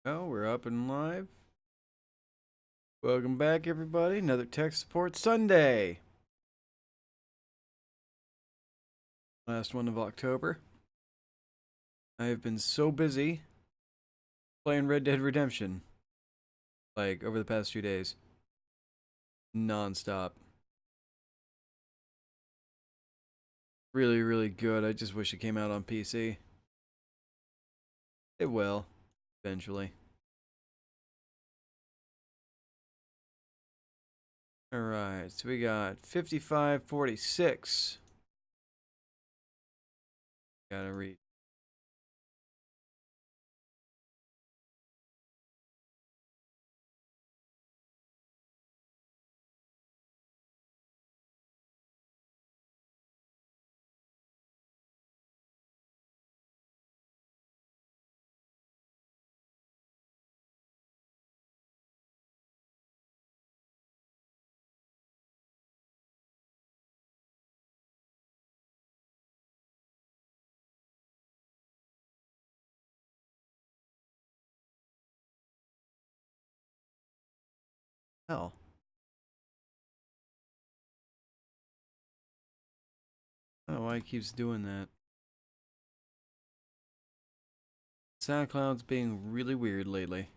Oh, we're up and live. Welcome back, everybody. Another Tech Support Sunday. Last one of October. I have been so busy playing Red Dead Redemption. Like, over the past few days. Non-stop. Really, really good. I just wish it came out on PC. It will. Eventually. Alright, so we got 5546. Gotta read. Hell. I don't know why it keeps doing that. SoundCloud's being really weird lately.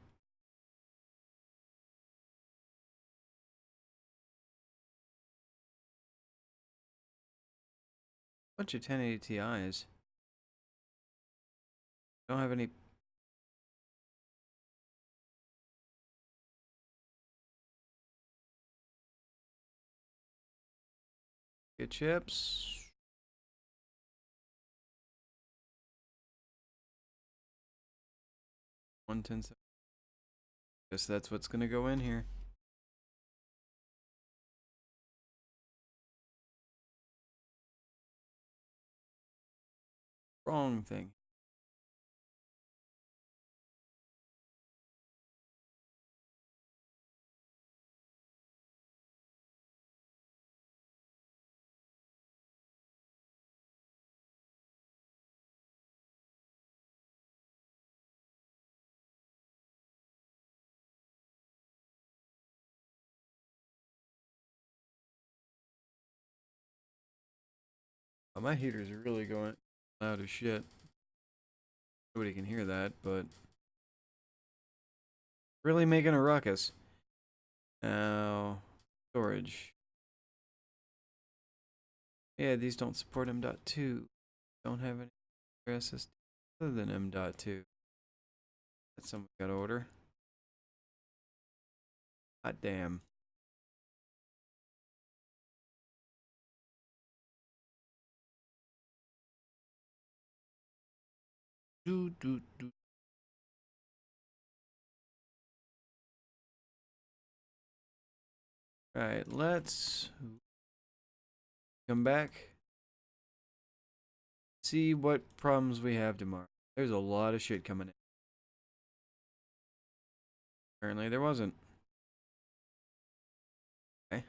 Bunch of 1080 Ti's. Don't have any. Good chips. 110. Guess that's what's gonna go in here. Wrong thing. Oh, my heater's really going loud as shit. Nobody can hear that, but really making a ruckus. Now, storage. Yeah, these don't support M.2. Don't have any SSD other than M.2. That's something we gotta order. Hot damn. Do do do. Alright, let's come back. See what problems we have tomorrow. There's a lot of shit coming in. Apparently there wasn't. Okay.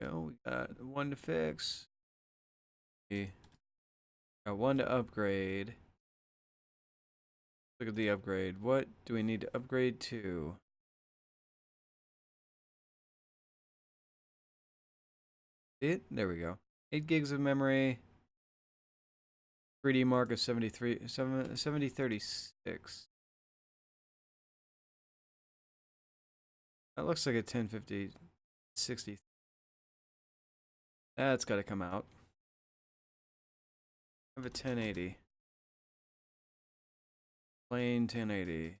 So we got one to fix. We got one to upgrade. Look at the upgrade. What do we need to upgrade to? There we go. 8 gigs of memory. 3D mark of 7036. That looks like a 1050 60. That's got to come out. I have a 1080. Plain 1080.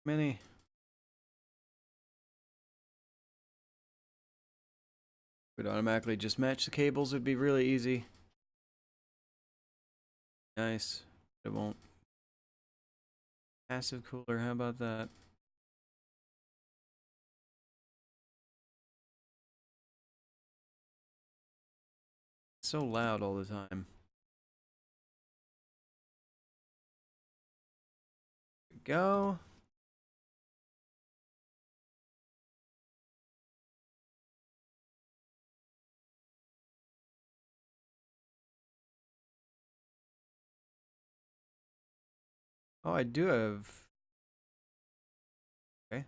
Mini. Would automatically just match the cables. It'd be really easy. Nice. It won't. Passive cooler. How about that? It's so loud all the time. There we go. Oh, I do have. Okay.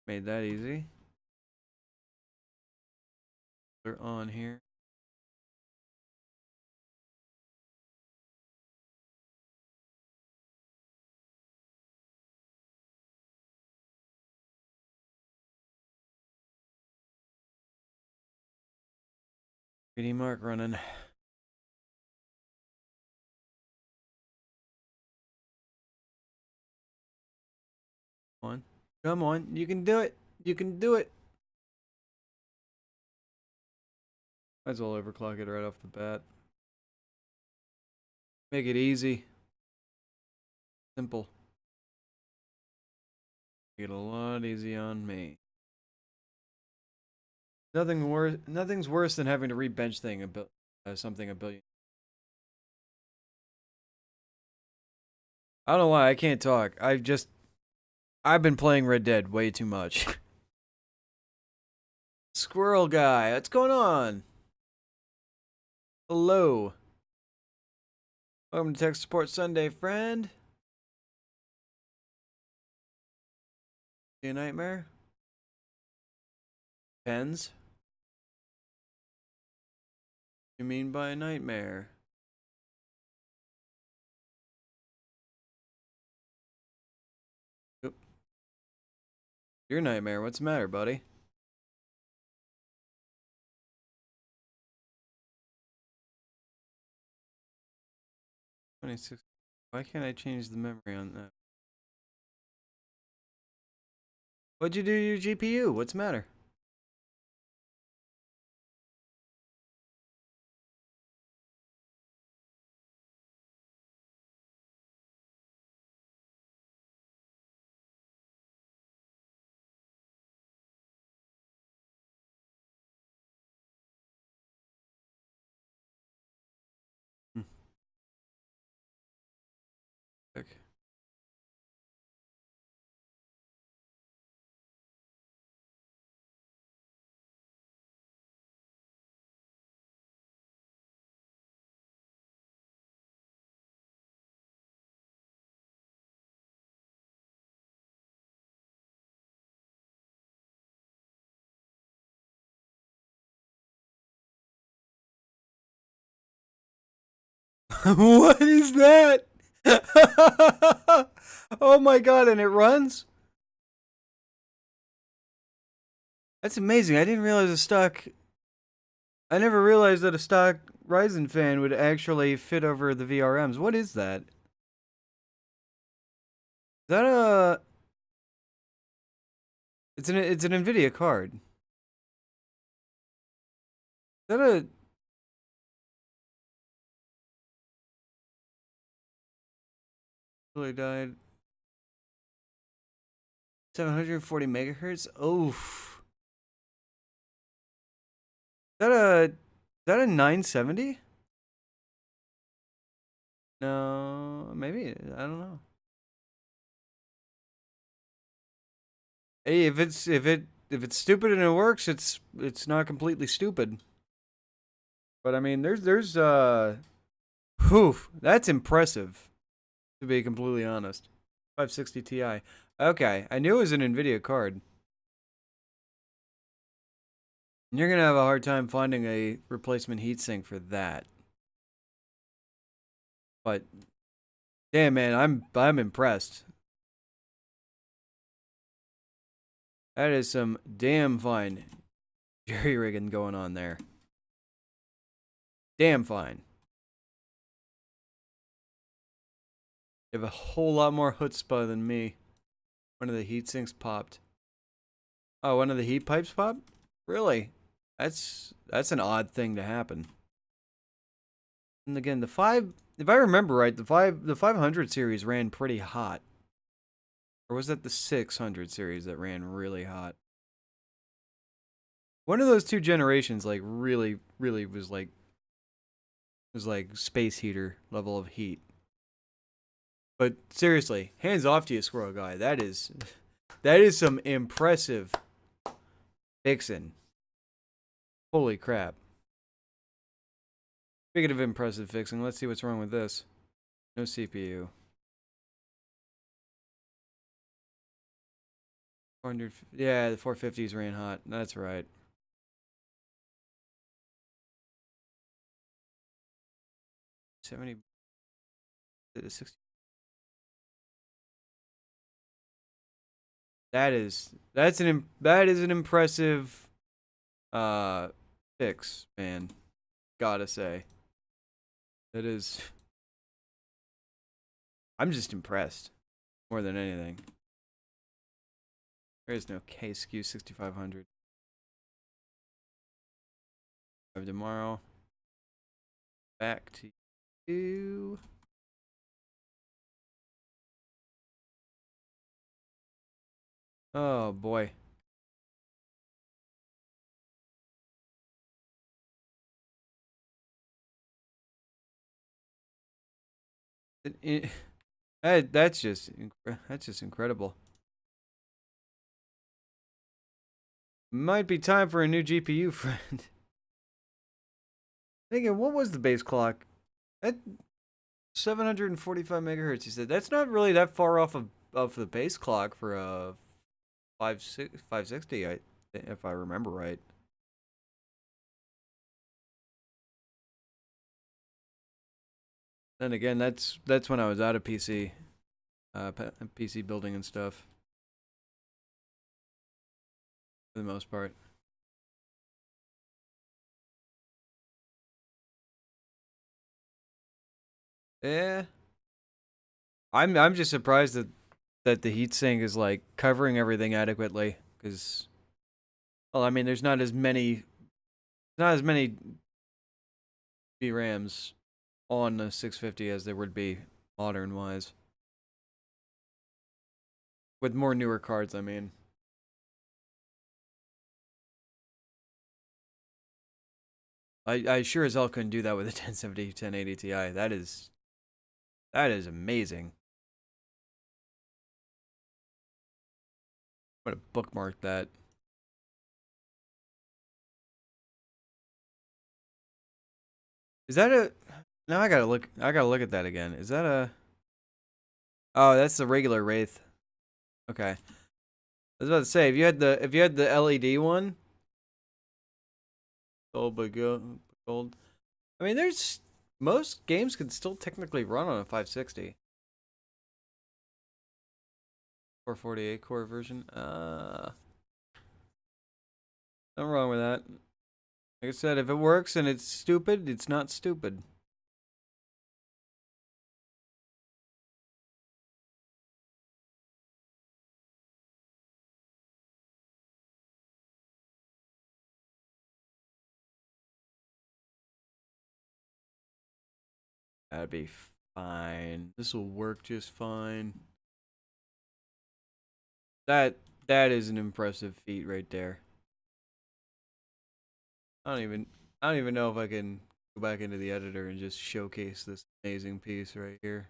Made that easy. They're on here. PD mark running. Come on, you can do it. You can do it. Might as well overclock it right off the bat. Make it easy. Simple. Make it a lot easy on me. Nothing's worse than having to rebench something a billion. I don't know why I can't talk. I've been playing Red Dead way too much. Squirrel guy, what's going on? Hello. Welcome to Tech Support Sunday, friend. See a nightmare? Depends. What do you mean by a nightmare? Oop. Your nightmare, what's the matter, buddy? 26. Why can't I change the memory on that? What'd you do to your GPU? What's the matter? Okay. What is that? Oh my god, and it runs? That's amazing. I didn't realize I never realized that a stock Ryzen fan would actually fit over the VRMs. What is that? Is that a... It's an NVIDIA card. Is that a... Really died. 740 megahertz? Oof. Is that a 970? No, maybe. I don't know. Hey, if it's stupid and it works, it's not completely stupid. But I mean, whew, that's impressive, to be completely honest. 560 Ti. Okay, I knew it was an NVIDIA card. You're gonna have a hard time finding a replacement heatsink for that. But damn, man, I'm impressed. That is some damn fine jerry rigging going on there. Damn fine. You have a whole lot more chutzpah than me. One of the heat sinks popped. Oh, one of the heat pipes popped? Really? That's an odd thing to happen. And again, if I remember right, the 500 series ran pretty hot. Or was that the 600 series that ran really hot? One of those two generations like really was like space heater level of heat. But seriously, hands off to you, Squirrel Guy. That is some impressive fixing. Holy crap. Speaking of impressive fixing, let's see what's wrong with this. No CPU. 400, yeah, the 450s ran hot. That's right. $70, 60. That is an impressive fix, man. Gotta say. That is, I'm just impressed more than anything. There is no KSQ 6500. Tomorrow. Back to you. Oh boy. That's just incredible. Might be time for a new GPU, friend. Thinking, what was the base clock? 745 megahertz. He said that's not really that far off of the base clock for a 560. If I remember right. Then again, that's when I was out of PC, PC building and stuff for the most part. Yeah, I'm just surprised that the heatsink is like covering everything adequately. Because, well, I mean, there's not as many VRAMs on the 650 as there would be modern wise. With more newer cards, I mean. I sure as hell couldn't do that with a 1070 1080 Ti. That is amazing. I'm gonna bookmark that. Is that a? Now I gotta look. I gotta look at that again. Is that a? Oh, that's the regular Wraith. Okay. I was about to say if you had the LED one, gold but gold. I mean, there's most games can still technically run on a 560. 448 core version. Nothing wrong with that. Like I said, if it works and it's stupid, it's not stupid. That'd be fine. This will work just fine. That that is an impressive feat right there. I don't even know if I can go back into the editor and just showcase this amazing piece right here.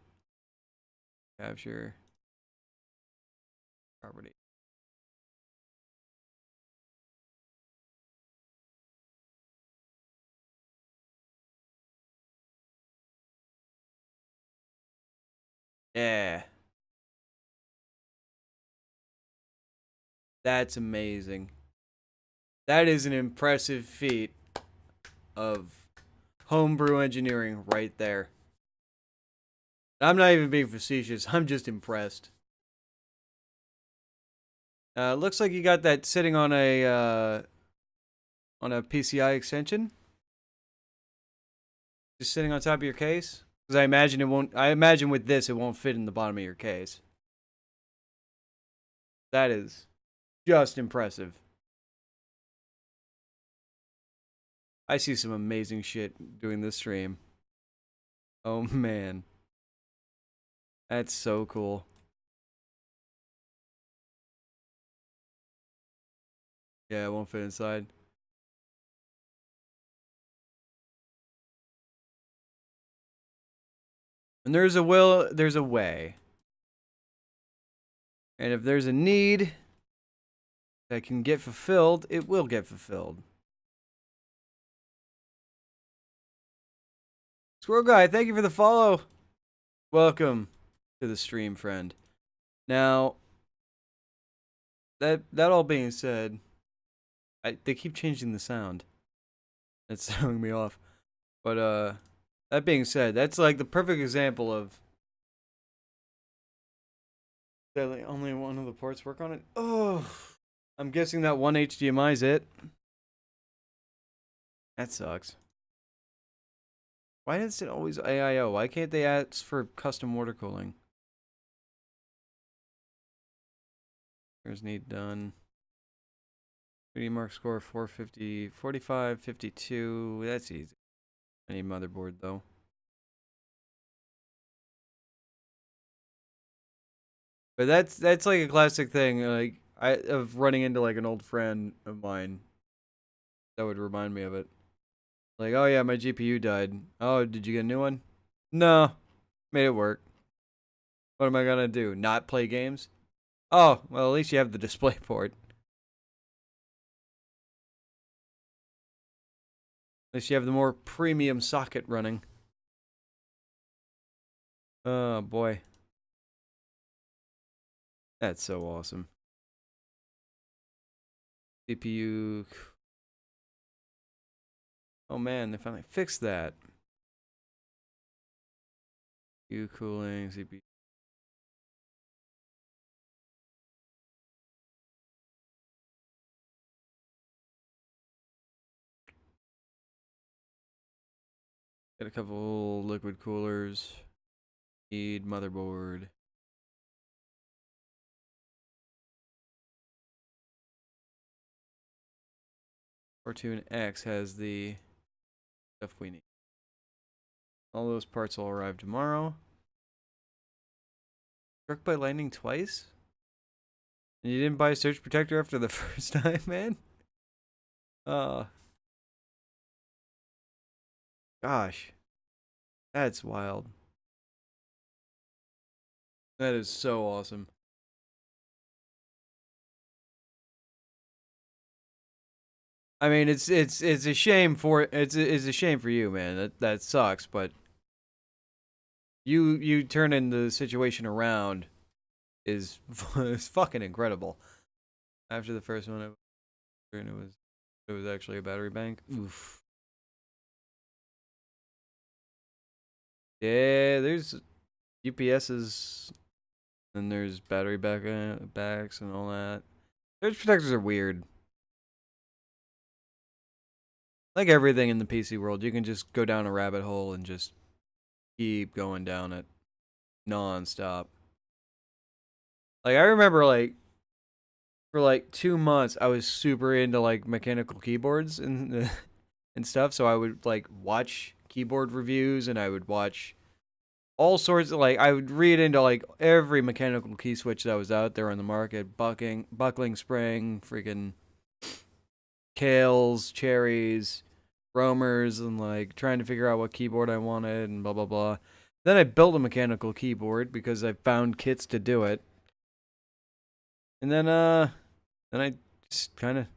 Capture property. Yeah. That's amazing. That is an impressive feat of homebrew engineering right there. I'm not even being facetious. I'm just impressed. Looks like you got that sitting on a PCI extension, just sitting on top of your case. Because I imagine it won't. I imagine with this, it won't fit in the bottom of your case. That is just impressive. I see some amazing shit doing this stream. Oh man, that's so cool. Yeah, it won't fit inside. And there's a will, there's a way. And if there's a need that can get fulfilled, it will get fulfilled. Squirrel Guy, thank you for the follow. Welcome to the stream, friend. Now, that all being said, they keep changing the sound. That's throwing me off. But that being said, that's like the perfect example of that like only one of the ports work on it. Oh, I'm guessing that one HDMI is it. That sucks. Why is it always AIO? Why can't they ask for custom water cooling? Here's need done. 3D Mark score 450, 45, 52. That's easy. I need motherboard though. But that's like a classic thing, like of running into like an old friend of mine that would remind me of it. Like, oh yeah, my GPU died. Oh, did you get a new one? No, made it work. What am I gonna do? Not play games? Oh, well, at least you have the display port. At least you have the more premium socket running. Oh boy. That's so awesome. CPU. Oh man, they finally fixed that. CPU cooling, CPU. Got a couple liquid coolers. Need motherboard. Fortune X has the stuff we need. All those parts will arrive tomorrow. Struck by lightning twice? And you didn't buy a surge protector after the first time, man? Gosh. That's wild. That is so awesome. I mean, it's a shame for it's a shame for you, man. That sucks, but you turning the situation around is is fucking incredible. After the first one, it was actually a battery bank. Oof. Yeah, there's UPSs, and there's battery backs and all that. Surge protectors are weird. Like everything in the PC world, you can just go down a rabbit hole and just keep going down it non-stop. Like I remember for like 2 months I was super into like mechanical keyboards and and stuff, so I would like watch keyboard reviews and I would watch all sorts of like I would read into like every mechanical key switch that was out there on the market, buckling spring, freaking Kales, cherries, roamers, and like trying to figure out what keyboard I wanted and blah blah blah. Then I built a mechanical keyboard because I found kits to do it. And then I just kind of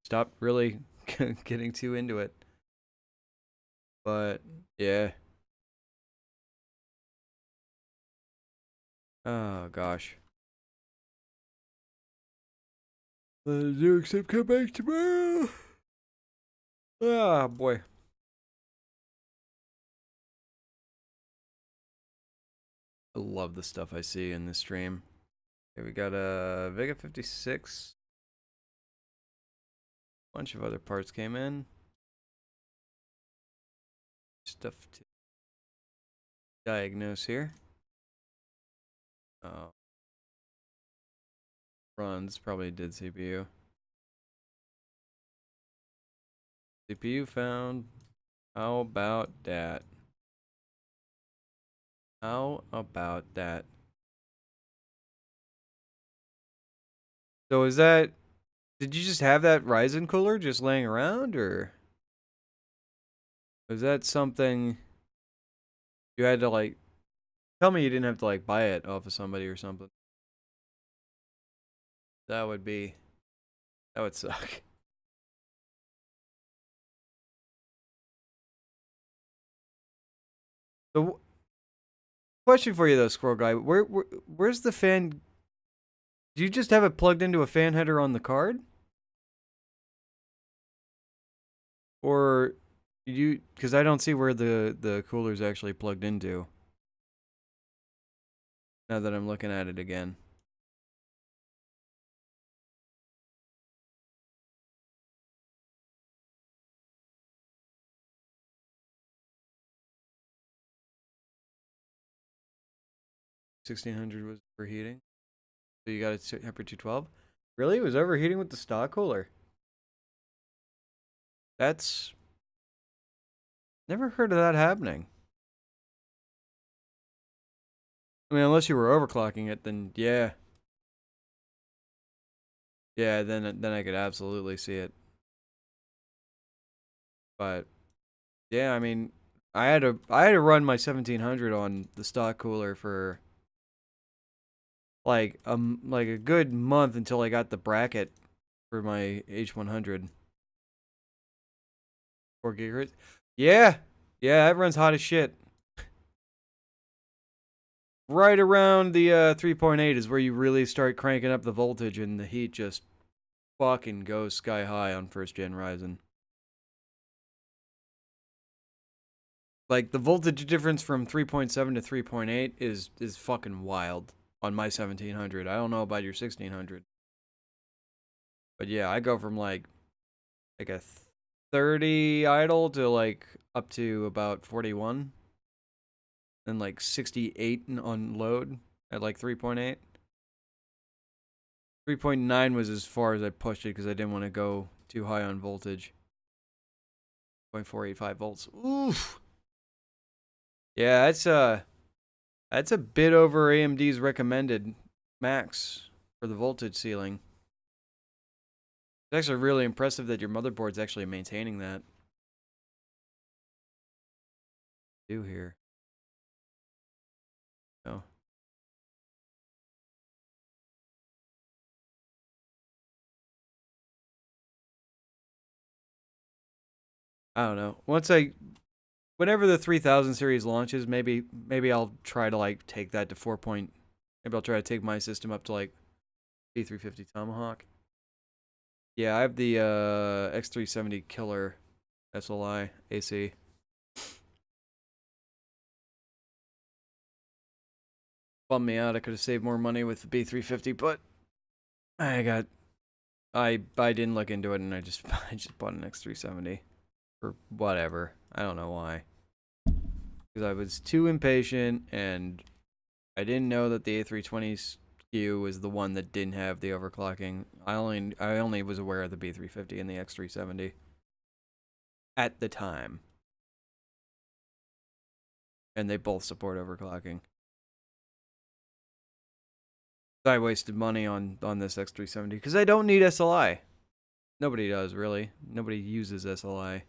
stopped really getting too into it. But yeah. Oh gosh. Do except come back tomorrow. Ah boy. I love the stuff I see in this stream. Okay, we got a Vega 56. Bunch of other parts came in. Stuff to diagnose here. Oh. Runs probably did CPU. CPU found. How about that? How about that? So is that, did you just have that Ryzen cooler just laying around, or was that something you had to like, tell me you didn't have to like buy it off of somebody or something. That would be, that would suck. So question for you though, Squirrel Guy, where's the fan? Do you just have it plugged into a fan header on the card? Or you, because I don't see where the cooler's actually plugged into. Now that I'm looking at it again. $1,600 was overheating. So you got it temperature 212. Really? It was overheating with the stock cooler? That's, never heard of that happening. I mean, unless you were overclocking it, then yeah. Yeah, then I could absolutely see it. But yeah, I mean, I had to run my 1700 on the stock cooler for like a good month until I got the bracket for my H100. 4 gigahertz. Yeah, yeah, that runs hot as shit. right around the 3.8 is where you really start cranking up the voltage and the heat just fucking goes sky high on first gen Ryzen. Like the voltage difference from 3.7 to 3.8 is fucking wild on my 1700. I don't know about your 1600. But yeah, I go from like a 30 idle to like up to about 41 and like 68 on load at like 3.8. 3.9 was as far as I pushed it because I didn't want to go too high on voltage. 0.485 volts. Oof. Yeah, that's a bit over AMD's recommended max for the voltage ceiling. It's actually really impressive that your motherboard's actually maintaining that. Do here. No. I don't know. Whenever the 3000 series launches, maybe I'll try to like take that to 4. Maybe I'll try to take my system up to like B350 Tomahawk. Yeah, I have the X370 Killer SLI AC. Bummed me out. I could have saved more money with the B350, but I didn't look into it and I just bought an X370 for whatever. I don't know why. Because I was too impatient and I didn't know that the A320 SKU was the one that didn't have the overclocking. I only was aware of the B350 and the X370 at the time. And they both support overclocking. I wasted money on this X370 because I don't need SLI. Nobody does, really. Nobody uses SLI.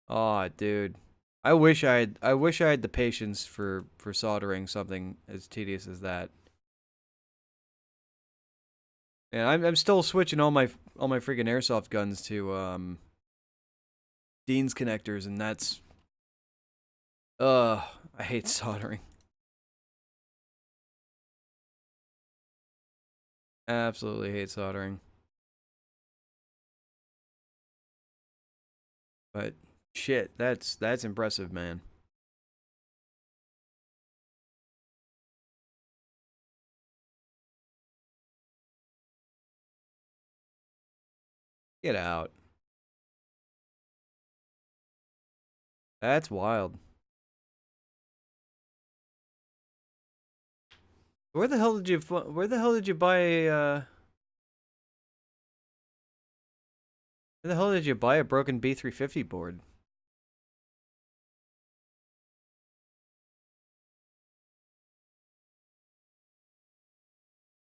Aw, dude. I wish I had the patience for soldering something as tedious as that. And I'm still switching all my freaking airsoft guns to Dean's connectors, and that's I hate soldering. Absolutely hate soldering. But shit, that's impressive, man. Get out. That's wild. Where the hell did you buy where the hell did you buy a broken B350 board?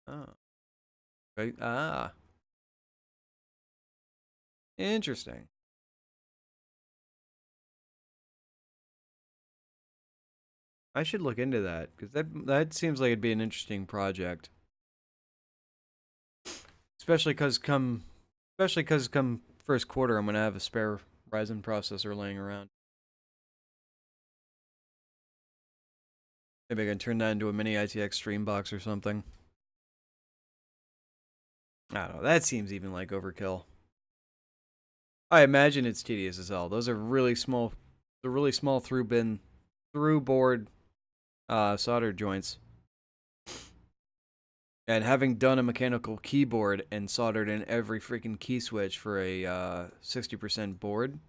Oh. Right. Ah. Interesting. I should look into that because that seems like it'd be an interesting project. Especially because come first quarter I'm gonna have a spare Ryzen processor laying around. Maybe I can turn that into a mini ITX stream box or something. I don't know. That seems even like overkill. I imagine it's tedious as hell. Those are really small, through board solder joints. And having done a mechanical keyboard and soldered in every freaking key switch for a 60% board,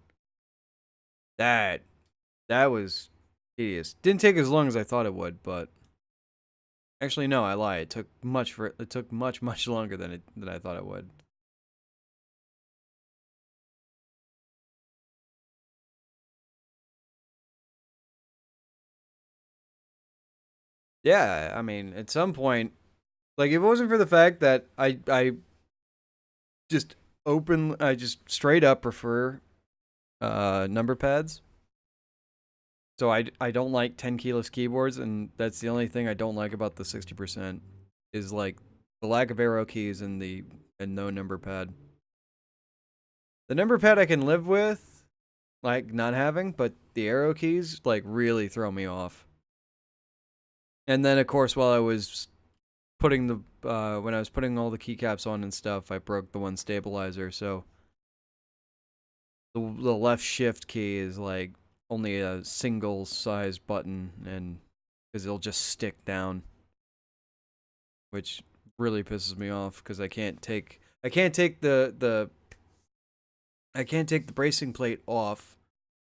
that was tedious. Didn't take as long as I thought it would, but actually no, I lie. It took much longer than I thought it would. Yeah, I mean, at some point, like if it wasn't for the fact that just I just straight up prefer number pads. So I don't like 10 keyless keyboards, and that's the only thing I don't like about the 60% is like the lack of arrow keys and no number pad. The number pad I can live with, like not having, but the arrow keys like really throw me off. And then of course while I was putting the when I was putting all the keycaps on and stuff, I broke the one stabilizer, so the left shift key is like only a single size button, and because it'll just stick down, which really pisses me off because I can't take the bracing plate off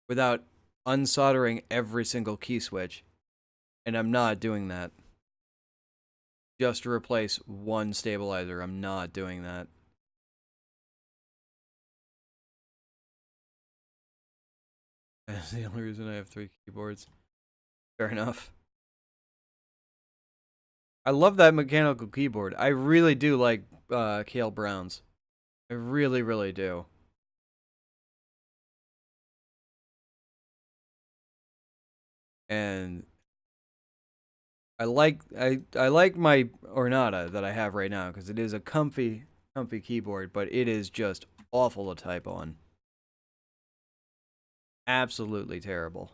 without unsoldering every single key switch, and I'm not doing that. Just to replace one stabilizer, I'm not doing that. That's the only reason I have 3 keyboards. Fair enough. I love that mechanical keyboard. I really do like Kale Brown's. I really, really do. And I like my Ornata that I have right now because it is a comfy keyboard, but it is just awful to type on. Absolutely terrible.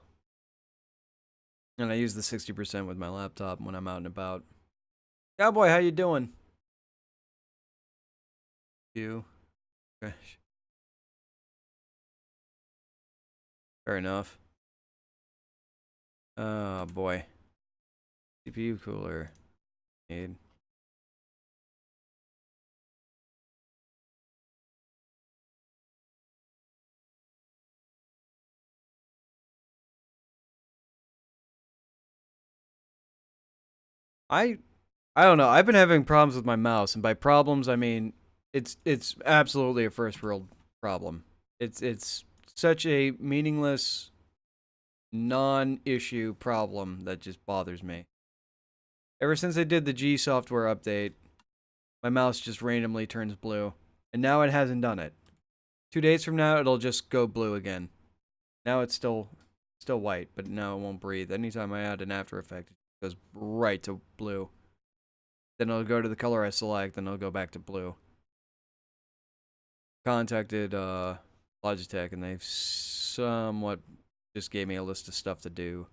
And I use the 60% with my laptop when I'm out and about. Cowboy, how you doing? You. Gosh. Fair enough. Oh boy. CPU cooler. Need. I don't know. I've been having problems with my mouse, and by problems I mean it's absolutely a first world problem. It's such a meaningless non-issue problem that just bothers me. Ever since I did the G software update, my mouse just randomly turns blue, and now it hasn't done it. 2 days from now it'll just go blue again. Now it's still white, but now it won't breathe. Anytime I add an After Effect, it goes right to blue. Then it'll go to the color I select, then it'll go back to blue. Contacted Logitech, and they've somewhat just gave me a list of stuff to do.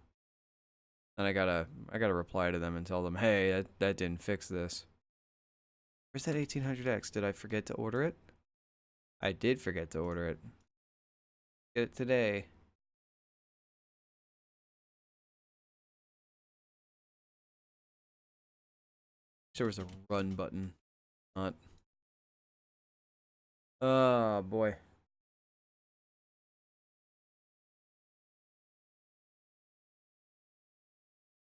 And I gotta reply to them and tell them, hey, that didn't fix this. Where's that 1800X? Did I forget to order it? I did forget to order it. Get it today. There was a run button. Not. Oh boy.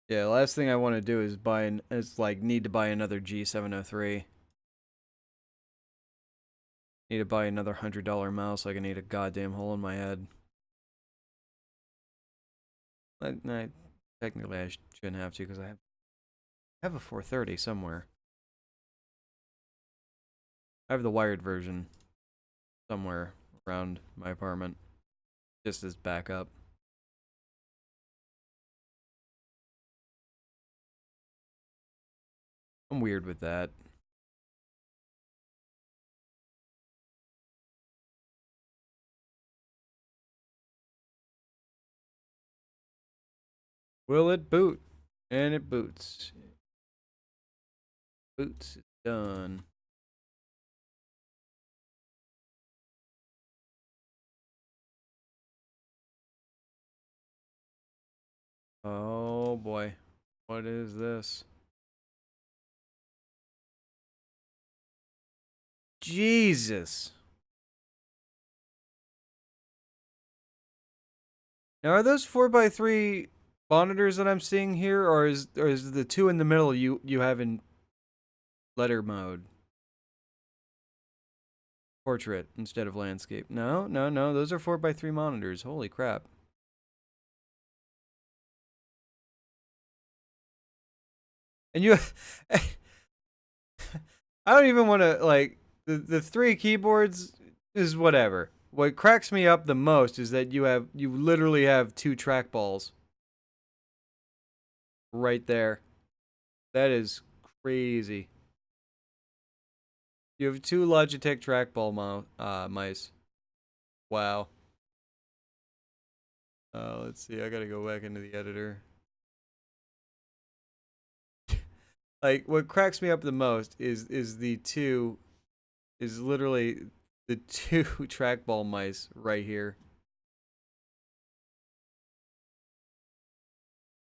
Yeah, last thing I want to do is need to buy another G703. Need to buy another $100 mouse like I need a goddamn hole in my head. Technically I shouldn't have to because I have a 430 somewhere. I have the wired version somewhere around my apartment, just as backup. I'm weird with that. Will it boot? And it boots. Boots. It's done. Oh boy. What is this? Jesus. Now are those 4x3 monitors that I'm seeing here, or is the two in the middle you have in letter mode? Portrait instead of landscape. No, those are 4x3 monitors. Holy crap. And you I don't even want to like the 3 keyboards is whatever. What cracks me up the most is that you literally have 2 trackballs right there. That is crazy. You have 2 Logitech trackball mice. Wow. Let's see. I gotta go back into the editor. Like, what cracks me up the most is the two is literally the two trackball mice right here.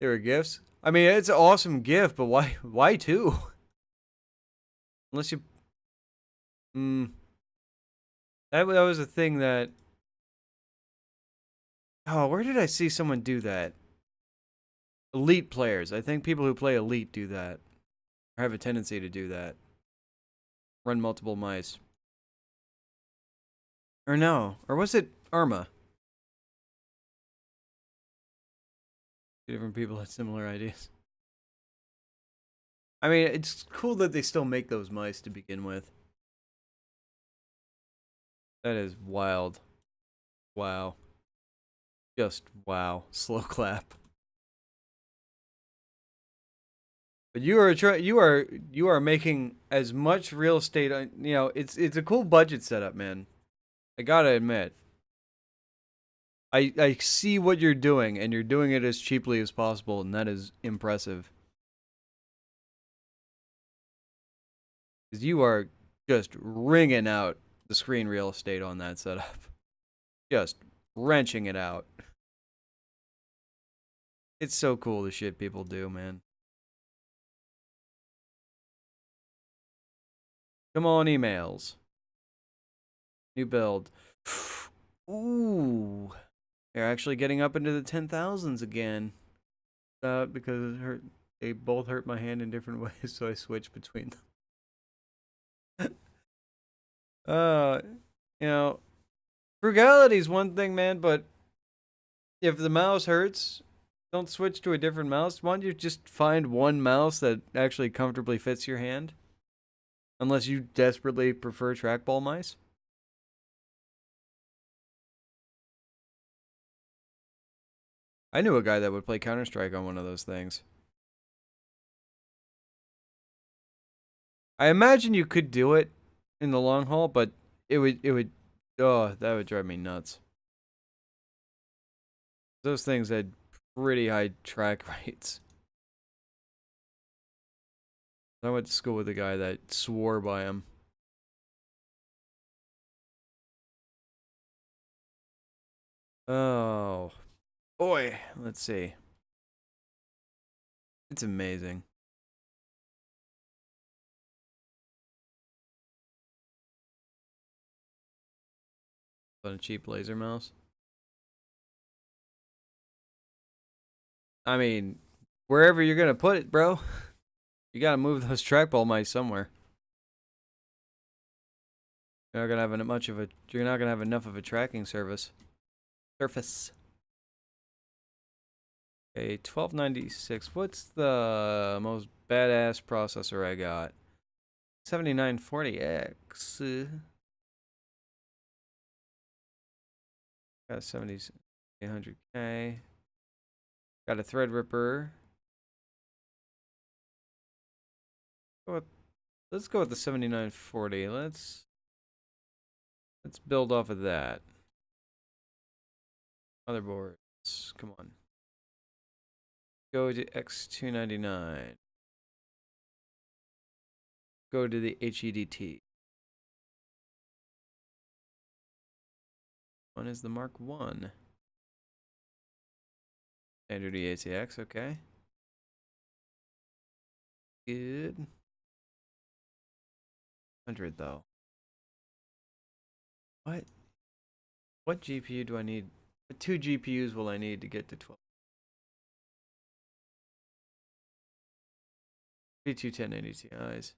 They were gifts. I mean, it's an awesome gift, but why two? Unless you, mm, that was a thing that. Oh, where did I see someone do that? Elite players. I think people who play Elite do that, or have a tendency to do that. Run multiple mice. Or no, or was it Irma? Two different people had similar ideas. I mean, it's cool that they still make those mice to begin with. That is wild. Wow. Just wow. Slow clap. But you are making as much real estate. You know, it's a cool budget setup, man. I gotta admit. I see what you're doing, and you're doing it as cheaply as possible, and that is impressive. Because you are just wringing out the screen real estate on that setup. Just wrenching it out. It's so cool the shit people do, man. Come on, emails. New build. Ooh. They're actually getting up into the 10,000s again. Because it hurt. They both hurt my hand in different ways, so I switched between them. uh, you know, frugality is one thing, man, but if the mouse hurts, don't switch to a different mouse. Why don't you just find one mouse that actually comfortably fits your hand? Unless you desperately prefer trackball mice. I knew a guy that would play Counter-Strike on one of those things. I imagine you could do it in the long haul, but oh, that would drive me nuts. Those things had pretty high track rates. I went to school with a guy that swore by him. Oh, boy. Let's see. It's amazing. On a cheap laser mouse. I mean, wherever you're gonna put it, bro, you gotta move those trackball mice somewhere. You're not gonna have much of a. You're not gonna have enough of a tracking service. Surface. Okay, 1296. What's the most badass processor I got? 7940X. Got a 7800K. Got a Threadripper. Let's go with the 7940. Let's build off of that. Motherboards. Come on. Go to X299. Go to the HEDT. One is the Mark 1. Standard EATX, okay. Good. 100 though. What? What GPU do I need? What 2 GPUs will I need to get to 12? P2 1080 Ti's.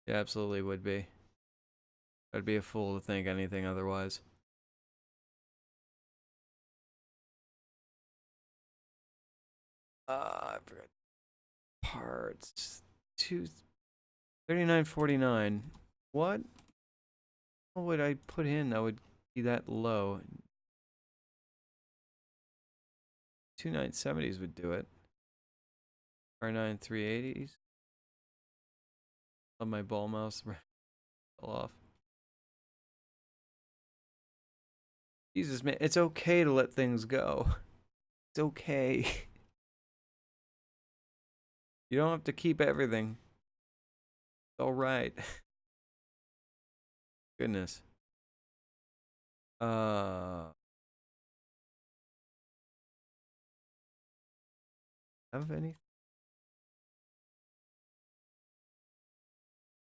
Yeah, absolutely would be. I'd be a fool to think anything otherwise. I forgot parts. 3949. What would I put in that would be that low? 2970s would do it. R9 380s. On my ball mouse fell off. Jesus, man, it's okay to let things go. It's okay. You don't have to keep everything. It's all right. Goodness. Have any?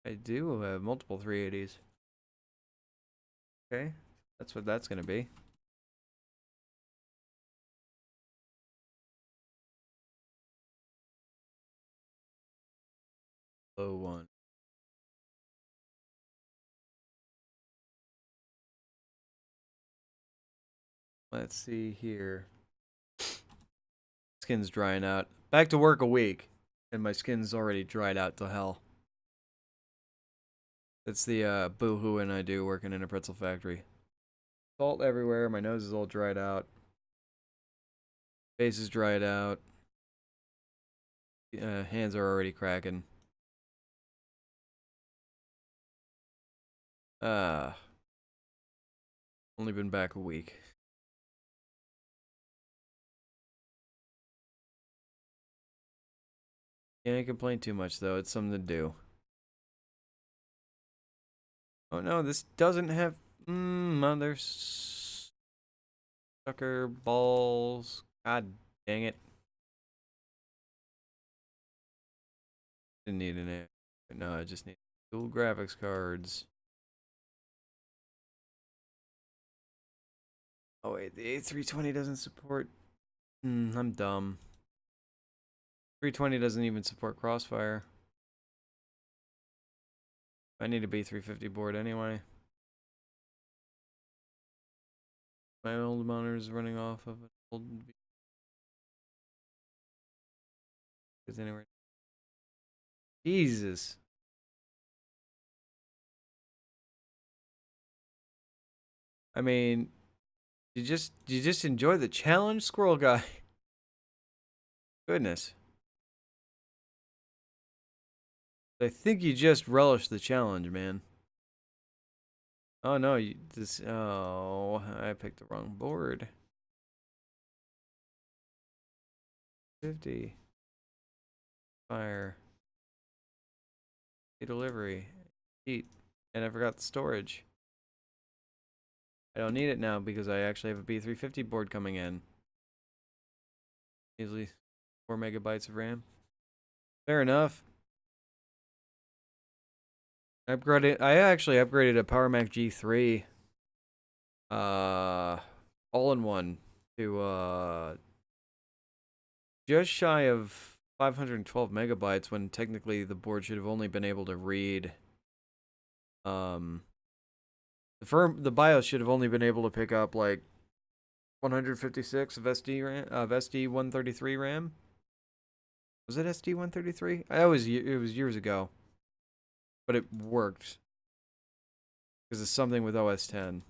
I do have multiple 380s. Okay, that's what that's gonna be. Low one. Let's see here. Skin's drying out. Back to work a week, and my skin's already dried out to hell. It's the boo-hooing I do working in a pretzel factory. Salt everywhere. My nose is all dried out. Face is dried out. Hands are already cracking. Only been back a week. Can't complain too much though. It's something to do. Oh no, this doesn't have mother sucker balls. God dang it. Didn't need an air. No, I just need dual graphics cards. Oh wait, the A320 doesn't support. I'm dumb. 320 doesn't even support Crossfire. I need a B350 board anyway. My old monitor is running off of an old. Anyway. Jesus. I mean, you just enjoy the challenge, squirrel guy. Goodness. I think you just relish the challenge, man. Oh no, oh, I picked the wrong board. 50. Fire. Delivery. Heat. And I forgot the storage. I don't need it now because I actually have a B350 board coming in. Easily 4 megabytes of RAM. Fair enough. I actually upgraded a PowerMac G3 all-in-one to just shy of 512 megabytes when technically the board should have only been able to read the BIOS should have only been able to pick up like 156 of SD RAM of SD133 RAM. Was it SD133? It was years ago. But it worked. Because it's something with OS 10.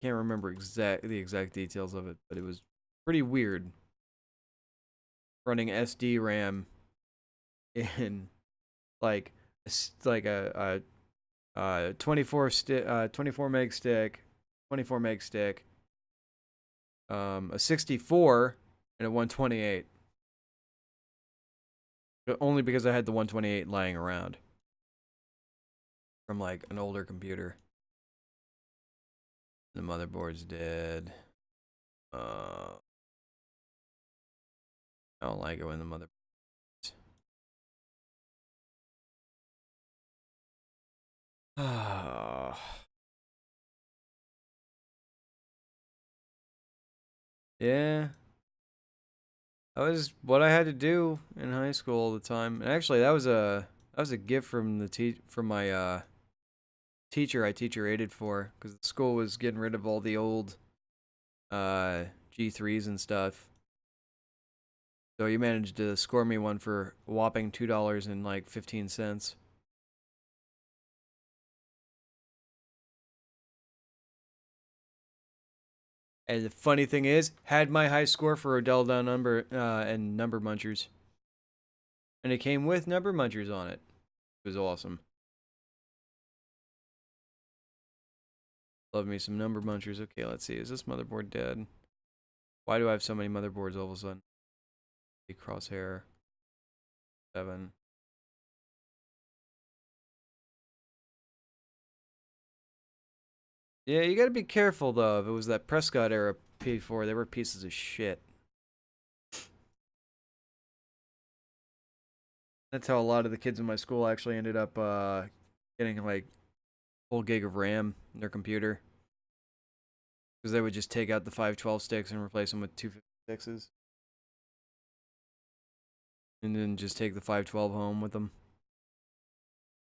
Can't remember the exact details of it, but it was pretty weird. Running SD RAM in like a 24 meg stick, 24 meg stick, a 64 and a 128. Only because I had the 128 lying around from like an older computer. The motherboard's dead. I don't like it when the mother. Yeah. That was what I had to do in high school all the time. And actually, that was a gift from my teacher I teacher aided for, because the school was getting rid of all the old G3s and stuff. So he managed to score me one for a whopping $2.15. And the funny thing is, had my high score for Odell Down number and Number Munchers. And it came with Number Munchers on it. It was awesome. Love me some number munchers. Okay, let's see. Is this motherboard dead? Why do I have so many motherboards all of a sudden? Crosshair. 7. Yeah, you gotta be careful though. If it was that Prescott era P4, they were pieces of shit. That's how a lot of the kids in my school actually ended up getting like whole gig of RAM in their computer. Because they would just take out the 512 sticks and replace them with 256s. And then just take the 512 home with them.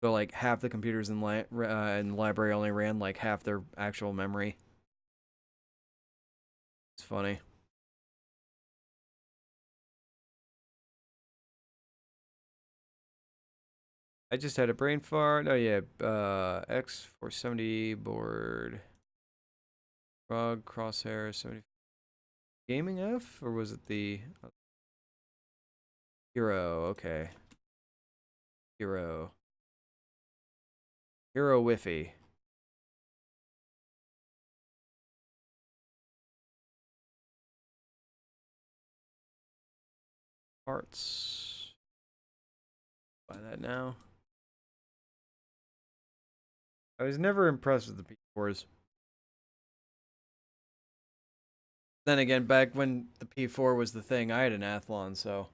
So like half the computers in the library only ran like half their actual memory. It's funny. I just had a brain fart. Oh yeah, X470 board. Frog Crosshair 70. Gaming F, or was it the Hero? Okay. Hero. Hero Wiffy. Parts. Buy that now. I was never impressed with the P4s. Then again, back when the P4 was the thing, I had an Athlon, so.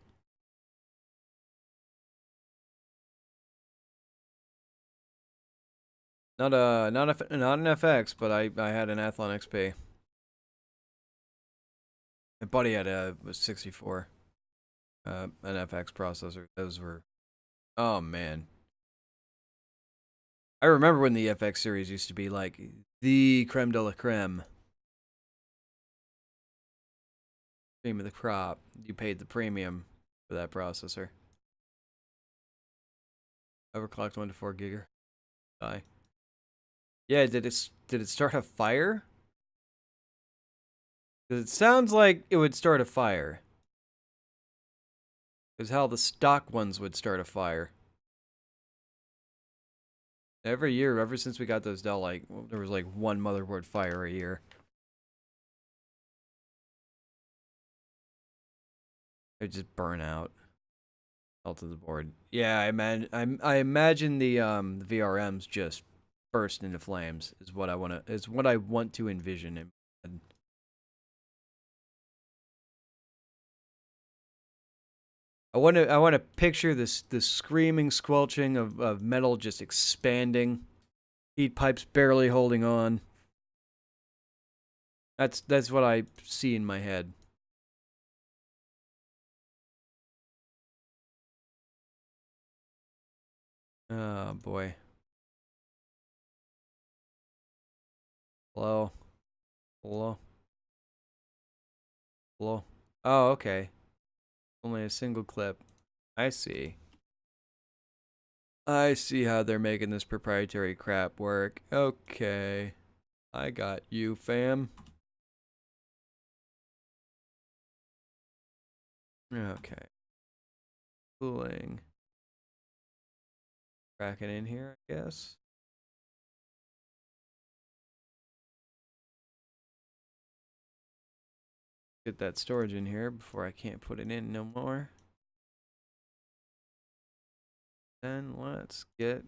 Not an FX, but I had an Athlon XP. My buddy had a 64, an FX processor. Those were, oh man. I remember when the FX series used to be like the creme de la creme. Cream of the crop. You paid the premium for that processor. Overclocked 1 to 4 gigahertz. Die. Yeah, did it start a fire? Because it sounds like it would start a fire. Because how the stock ones would start a fire. Every year, ever since we got those Dell, like, there was like one motherboard fire a year. It just burn out. Fell to the board. Yeah, I imagine the VRMs just burst into flames is what I want to envision in my head. I want to picture this screaming squelching of metal just expanding, heat pipes barely holding on. That's what I see in my head. Oh boy. Hello. Hello. Hello. Oh, okay. Only a single clip. I see. I see how they're making this proprietary crap work. Okay. I got you, fam. Okay. Cooling. Crack it in here, I guess. Get that storage in here before I can't put it in no more. Then let's get...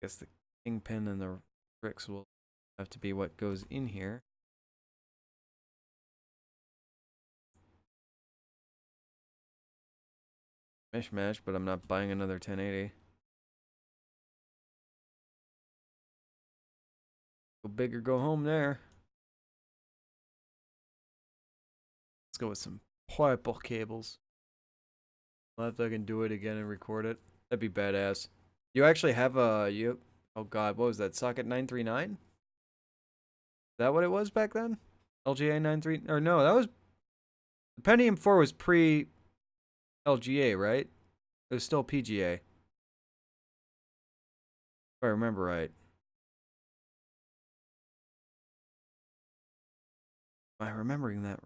guess the kingpin and the bricks will have to be what goes in here. Mishmash, but I'm not buying another 1080. Go big or go home there. Let's go with some purple cables. I'll have to I can do it again and record it. That'd be badass. You actually have a oh god, what was that? Socket 939? Is that what it was back then? LGA 93 or no, that was the Pentium 4 was pre LGA, right? It was still PGA. If I remember right. Am I remembering that?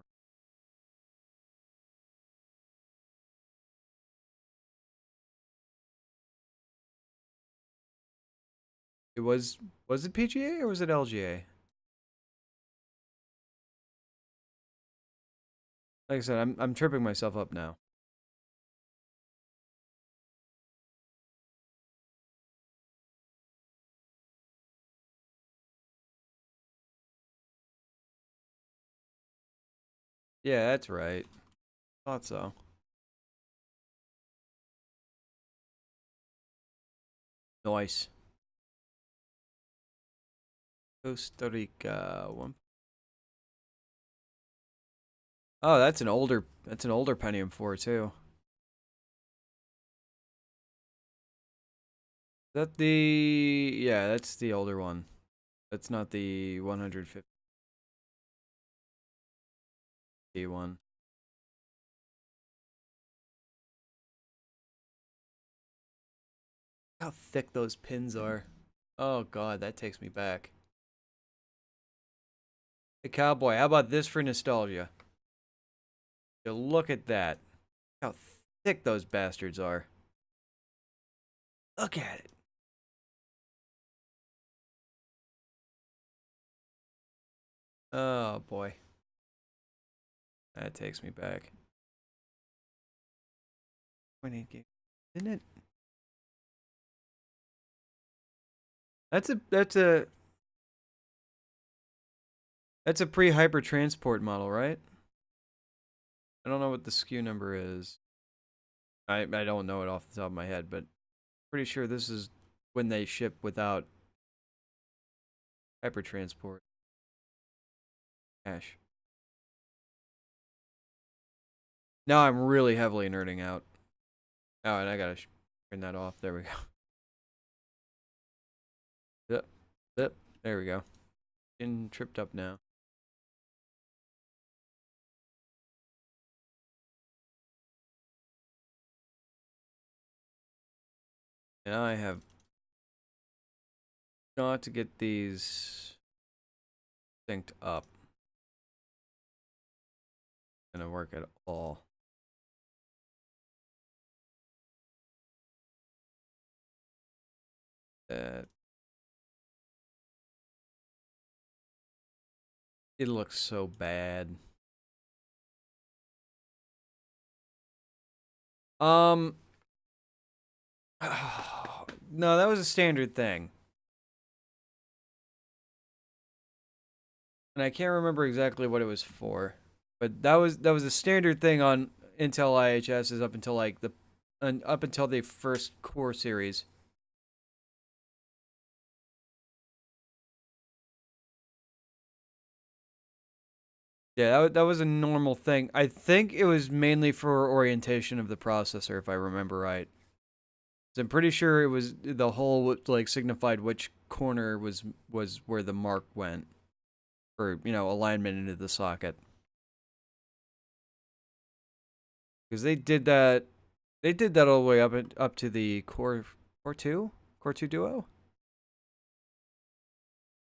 It was it PGA or was it LGA? Like I said, I'm tripping myself up now. Yeah, that's right. Thought so. Nice. Costa Rica one. Oh, that's an older Pentium 4 too. That the yeah, that's the older one. That's not the 150 one. How thick those pins are. Oh god, that takes me back. Hey cowboy, how about this for nostalgia? You look at that. How thick those bastards are. Look at it. Oh boy. That takes me back. 0.8 gig. Isn't it? That's a pre-hyper transport model, right? I don't know what the SKU number is. I don't know it off the top of my head, but pretty sure this is when they ship without hyper transport. Cash. Now I'm really heavily nerding out. Oh, and I gotta turn that off. There we go. Yep. Yep. There we go. Getting tripped up now. Now I have got to get these synced up. Gonna work at all. That it looks so bad. Um no, that was a standard thing. And I can't remember exactly what it was for. But that was a standard thing on Intel IHSs up until like up until the first Core series. Yeah, that was a normal thing. I think it was mainly for orientation of the processor, if I remember right. So I'm pretty sure it was the hole like signified which corner was where the mark went for alignment into the socket. Because they did that all the way up to the Core 2 Duo.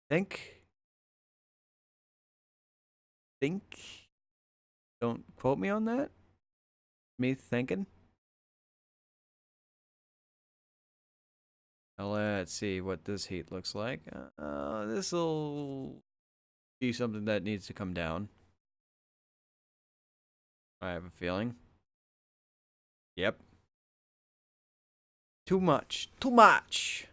Think think. Don't quote me on that. Me thinking. Now let's see what this heat looks like. This will be something that needs to come down. I have a feeling. Yep. Too much. Too much.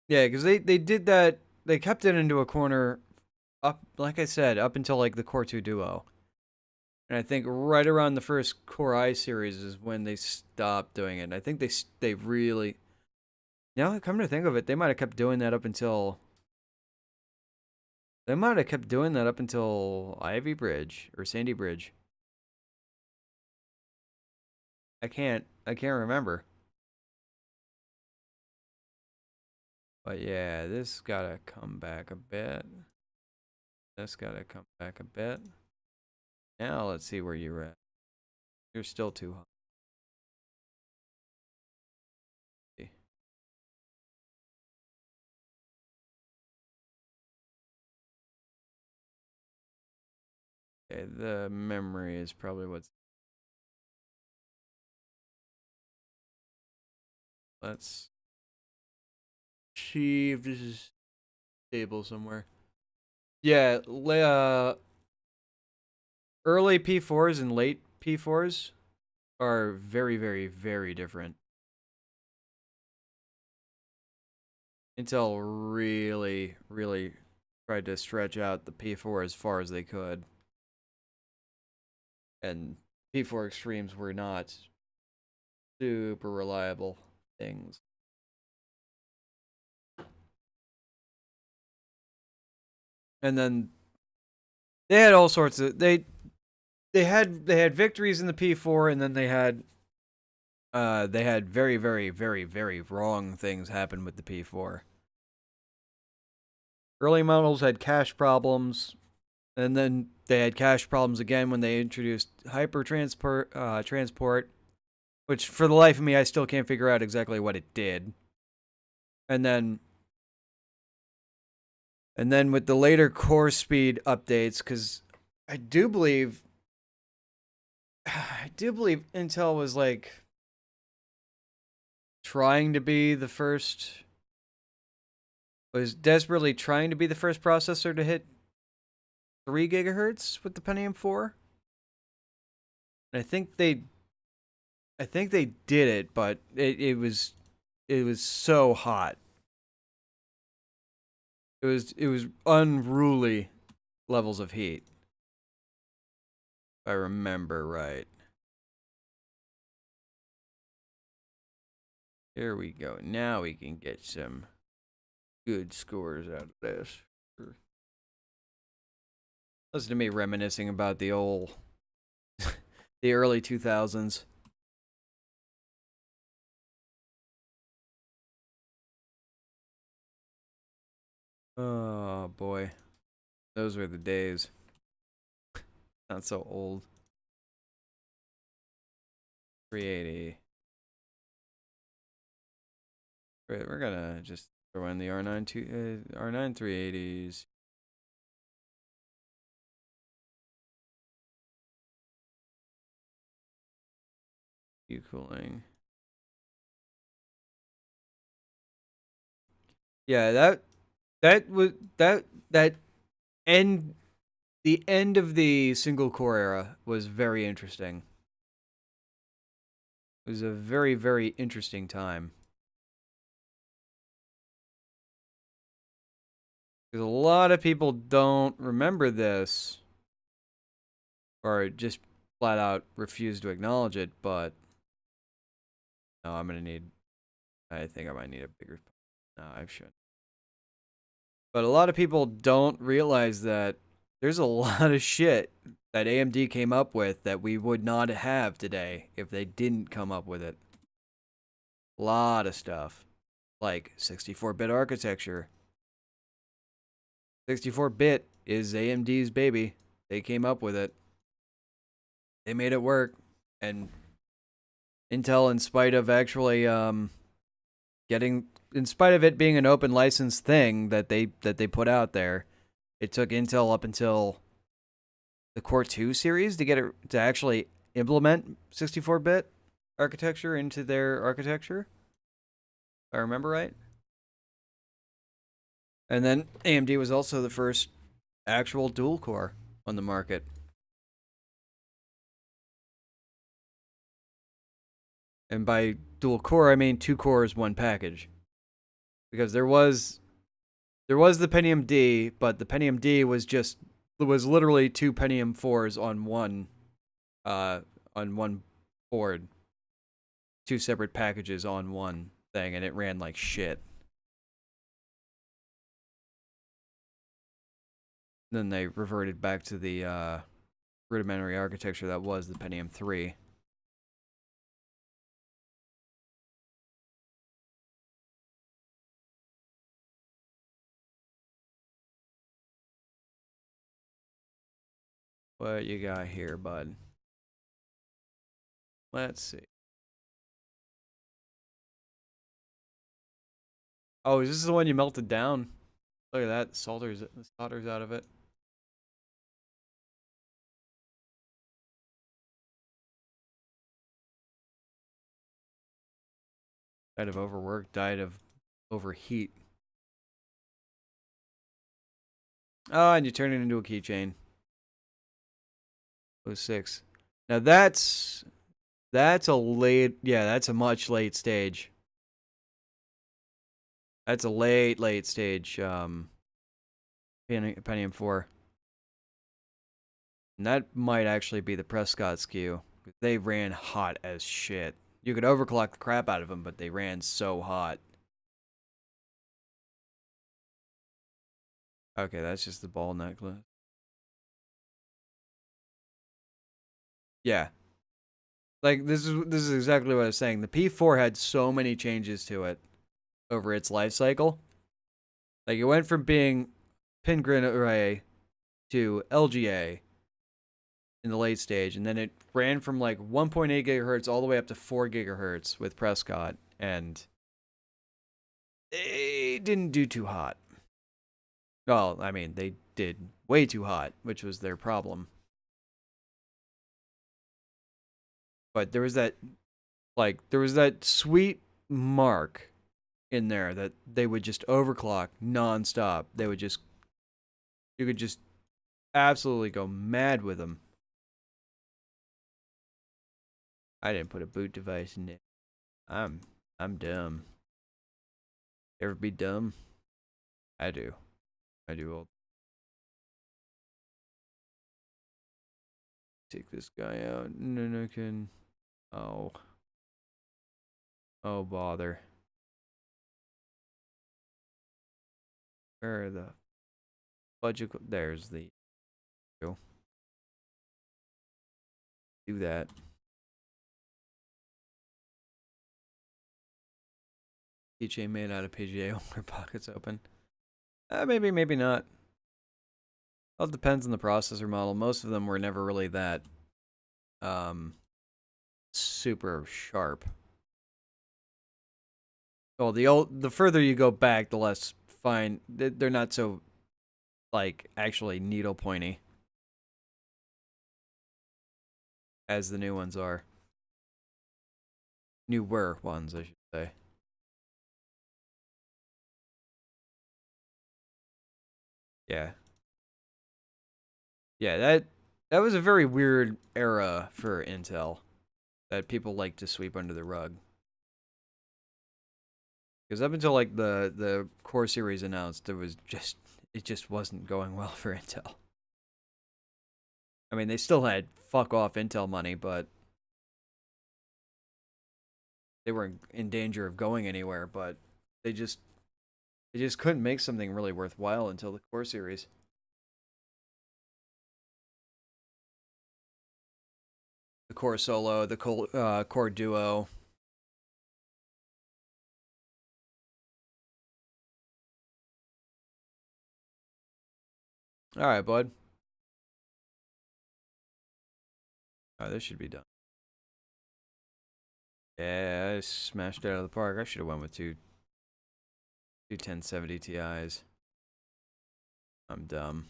Yeah, because they did that. They kept it into a corner up, like I said, up until like the Core 2 Duo. And I think right around the first Core I series is when they stopped doing it. And I think they really. Now, come to think of it, they might have kept doing that up until. They might have kept doing that up until Ivy Bridge or Sandy Bridge. I can't remember. But yeah, this gotta come back a bit. This gotta come back a bit. Now let's see where you're at. You're still too high. Okay, the memory is probably what's Let's see if this is stable somewhere. Yeah, early P4s and late P4s are very, very, very different. Intel really, really tried to stretch out the P4 as far as they could. And P4 Extremes were not super reliable things. And then they had all sorts of they had victories in the P4, and then they had very, very, very, very wrong things happen with the P4. Early models had cache problems, and then they had cache problems again when they introduced hyper transport, which for the life of me I still can't figure out exactly what it did. And then with the later core speed updates, because I do believe Intel was like trying to be the first, was desperately trying to be the first processor to hit 3 gigahertz with the Pentium 4. And I think they did it, but it was so hot. It was unruly levels of heat. If I remember right. Here we go. Now we can get some good scores out of this. Listen to me reminiscing about the old the early 2000s. Oh boy. Those were the days. Not so old. 380. Right, we're gonna just throw in the R9 380s. Cooling. Yeah, that end the end of the single core era was very interesting. It was a very, very interesting time. Because a lot of people don't remember this, or just flat out refuse to acknowledge it, but no, I think I might need a bigger, no, I shouldn't. But a lot of people don't realize that there's a lot of shit that AMD came up with that we would not have today if they didn't come up with it. A lot of stuff. Like 64-bit architecture. 64-bit is AMD's baby. They came up with it. They made it work. And Intel, in spite of actually in spite of it being an open license thing that they put out there, it took Intel up until the Core 2 series to get it to actually implement 64-bit architecture into their architecture. If I remember right. And then AMD was also the first actual dual core on the market. And by dual core, I mean 2 cores, 1 package. Because there was the Pentium D, but the Pentium D was literally 2 Pentium 4s on one board. 2 separate packages on one thing, and it ran like shit. Then they reverted back to the rudimentary architecture that was the Pentium 3. What you got here, bud? Let's see. Oh, is this the one you melted down? Look at that. The solder's out of it. Died of overwork, died of overheat. Oh, and you turn it into a keychain. Oh, 06. Now that's a late, yeah, that's a much late stage. That's a late stage Pentium 4. And that might actually be the Prescott SKU. They ran hot as shit. You could overclock the crap out of them, but they ran so hot. Okay, that's just the ball necklace. Yeah. Like this is exactly what I was saying. The P4 had so many changes to it over its life cycle. Like it went from being pin grid array to LGA in the late stage, and then it ran from like 1.8 gigahertz all the way up to 4 gigahertz with Prescott, and they didn't do too hot. Well, I mean, they did way too hot, which was their problem. But there was that sweet mark in there that they would just overclock nonstop. You could just absolutely go mad with them. I didn't put a boot device in it. I'm dumb. Ever be dumb? I do. I do all. Take this guy out. No, can. Oh. Oh, bother. Where are the budget? There's the. Go. Do that. Keychain made out of PGA with pockets open. Maybe, maybe not. Well, it depends on the processor model. Most of them were never really that super sharp. Well, the further you go back, the less fine. They're not so like actually needle pointy as the new ones are. Newer ones, I should say. Yeah. Yeah, that was a very weird era for Intel that people like to sweep under the rug. Because up until like the Core series announced, it just wasn't going well for Intel. I mean, they still had fuck off Intel money, but they were in danger of going anywhere. But they just couldn't make something really worthwhile until the Core series. The Core Solo, the Core Duo. All right, bud. Oh, this should be done. Yeah, I smashed it out of the park. I should have went with two 1070 Ti's. I'm dumb.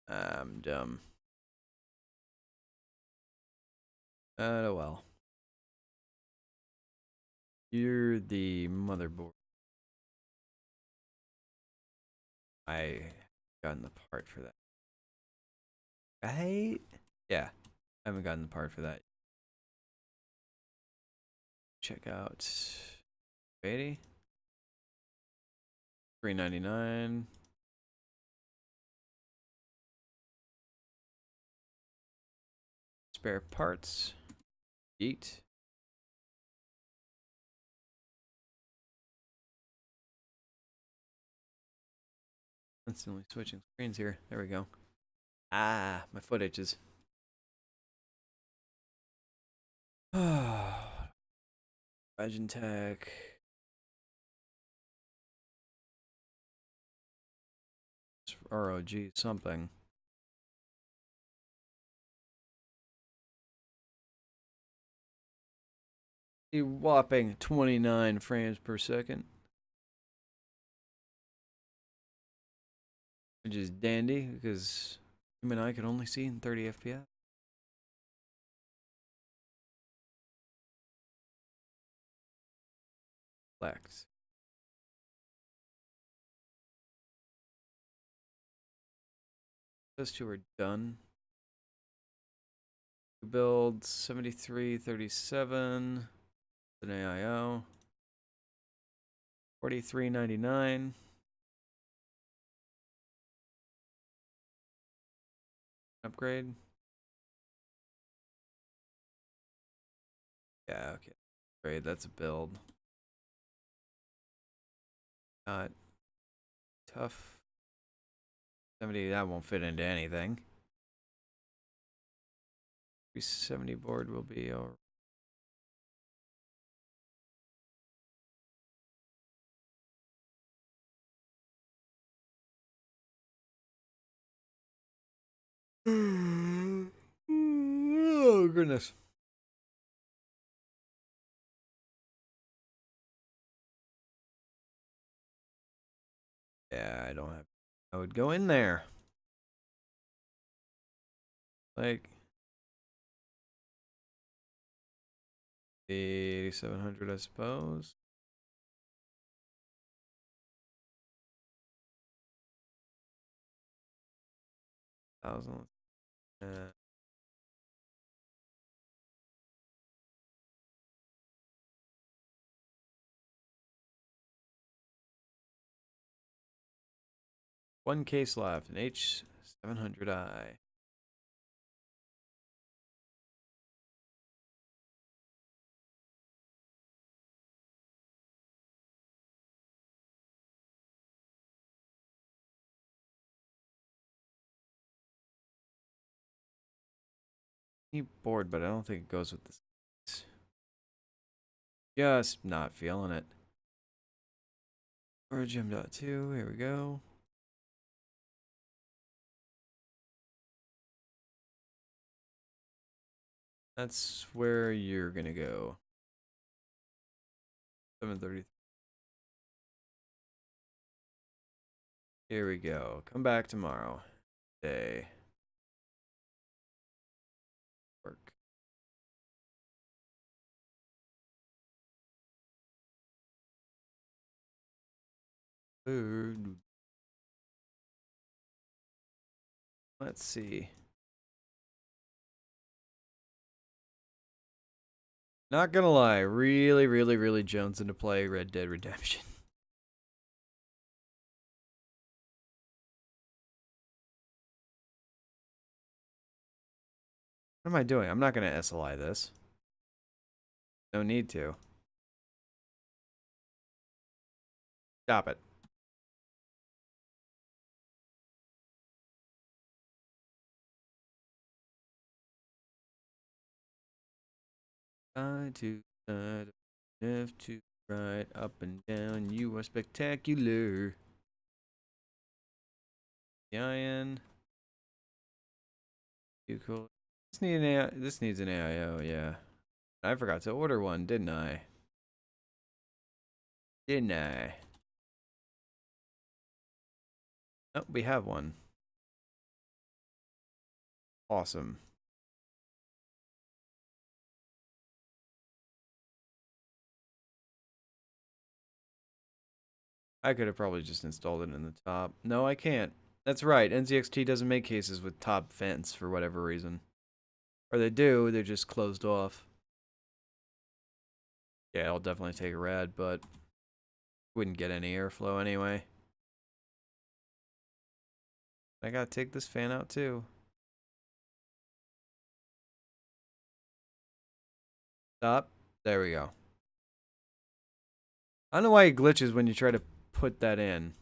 I'm dumb. Oh well. You're the motherboard. I gotten the part for that. Right? Yeah. I haven't gotten the part for that. Check out 80. $3.99. Spare parts. Eat. Instantly switching screens here. There we go. Ah, my foot itches. Legentech. ROG something. A whopping 29 frames per second. Which is dandy because him and I could only see in 30 FPS. Select. Those two are done. Build 7337. An AIO. 43.99. Upgrade. Yeah, okay. Great, that's a build. Not tough. 70, that won't fit into anything. 370 board will be all. Oh, goodness. Yeah, I don't have. I would go in there. Like 8,700, I suppose. Thousand. One case left, an H700i. Bored, but I don't think it goes with this. Just not feeling it. Or Gem.2, here we go. That's where you're gonna go. 7:30. Here we go. Come back tomorrow. Day. Work. Food. Let's see. Not gonna lie, really jonesing to play Red Dead Redemption. What am I doing? I'm not gonna SLI this. No need to. Stop it. Side to side, left to right, up and down. You are spectacular. Ian. You cool. This needs an AIO, yeah. I forgot to order one, didn't I? Didn't I? Oh, we have one. Awesome. I could have probably just installed it in the top. No, I can't. That's right. NZXT doesn't make cases with top vents for whatever reason. Or they do, they're just closed off. Yeah, I'll definitely take a rad, but wouldn't get any airflow anyway. I gotta take this fan out too. Stop. There we go. I don't know why it glitches when you try to put that in.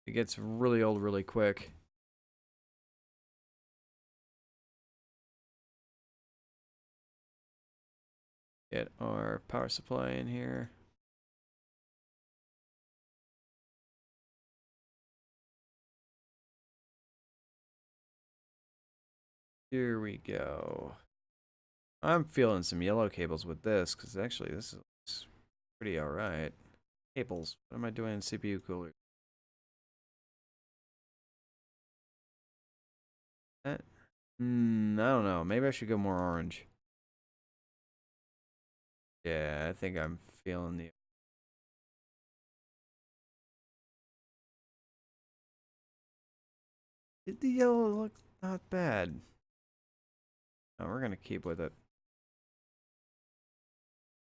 It gets really old really quick. Get our power supply in here. Here we go. I'm feeling some yellow cables with this, because actually this is pretty alright. Cables. What am I doing in CPU cooler? That? I don't know. Maybe I should go more orange. Yeah, I think I'm feeling the. The yellow look not bad. No, we're gonna keep with it.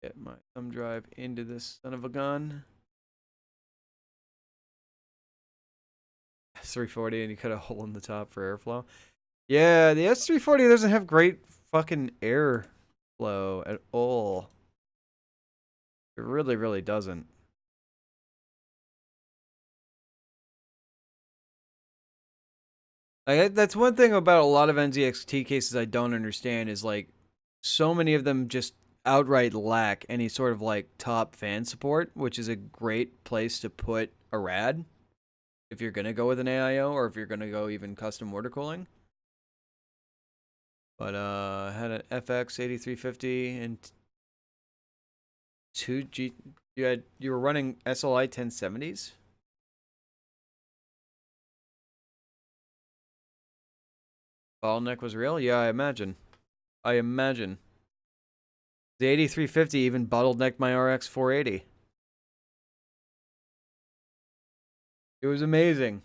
Get my thumb drive into this son of a gun. S340 and you cut a hole in the top for airflow. Yeah, the S340 doesn't have great fucking airflow at all. It really, really doesn't. That's one thing about a lot of NZXT cases I don't understand is like so many of them just outright lack any sort of like top fan support, which is a great place to put a rad if you're gonna go with an AIO or if you're gonna go even custom water cooling. But I had an FX 8350 and 2G. You were running SLI 1070s. Bottleneck was real? Yeah, I imagine. I imagine. The 8350 even bottlenecked my RX 480. It was amazing.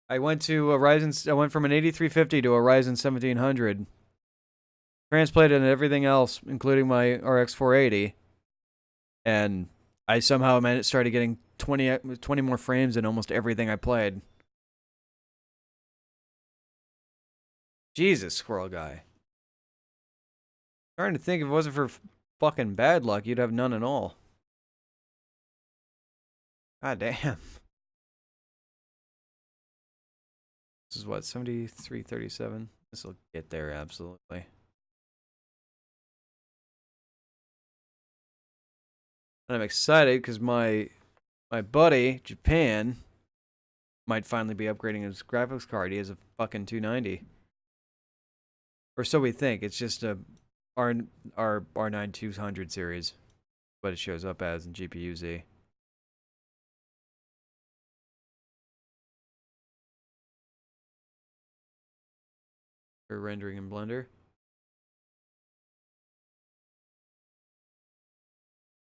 I went to a Ryzen. I went from an 8350 to a Ryzen 1700. Transplanted and everything else, including my RX 480, and I somehow started getting 20 more frames in almost everything I played. Jesus, Squirrel Guy. Trying to think, if it wasn't for fucking bad luck, you'd have none at all. God damn. This is what, 7337? This will get there, absolutely. And I'm excited because my buddy, Japan, might finally be upgrading his graphics card. He has a fucking 290. Or so we think. It's just a our R9 200 series. What it shows up as in GPU-Z. For rendering in Blender.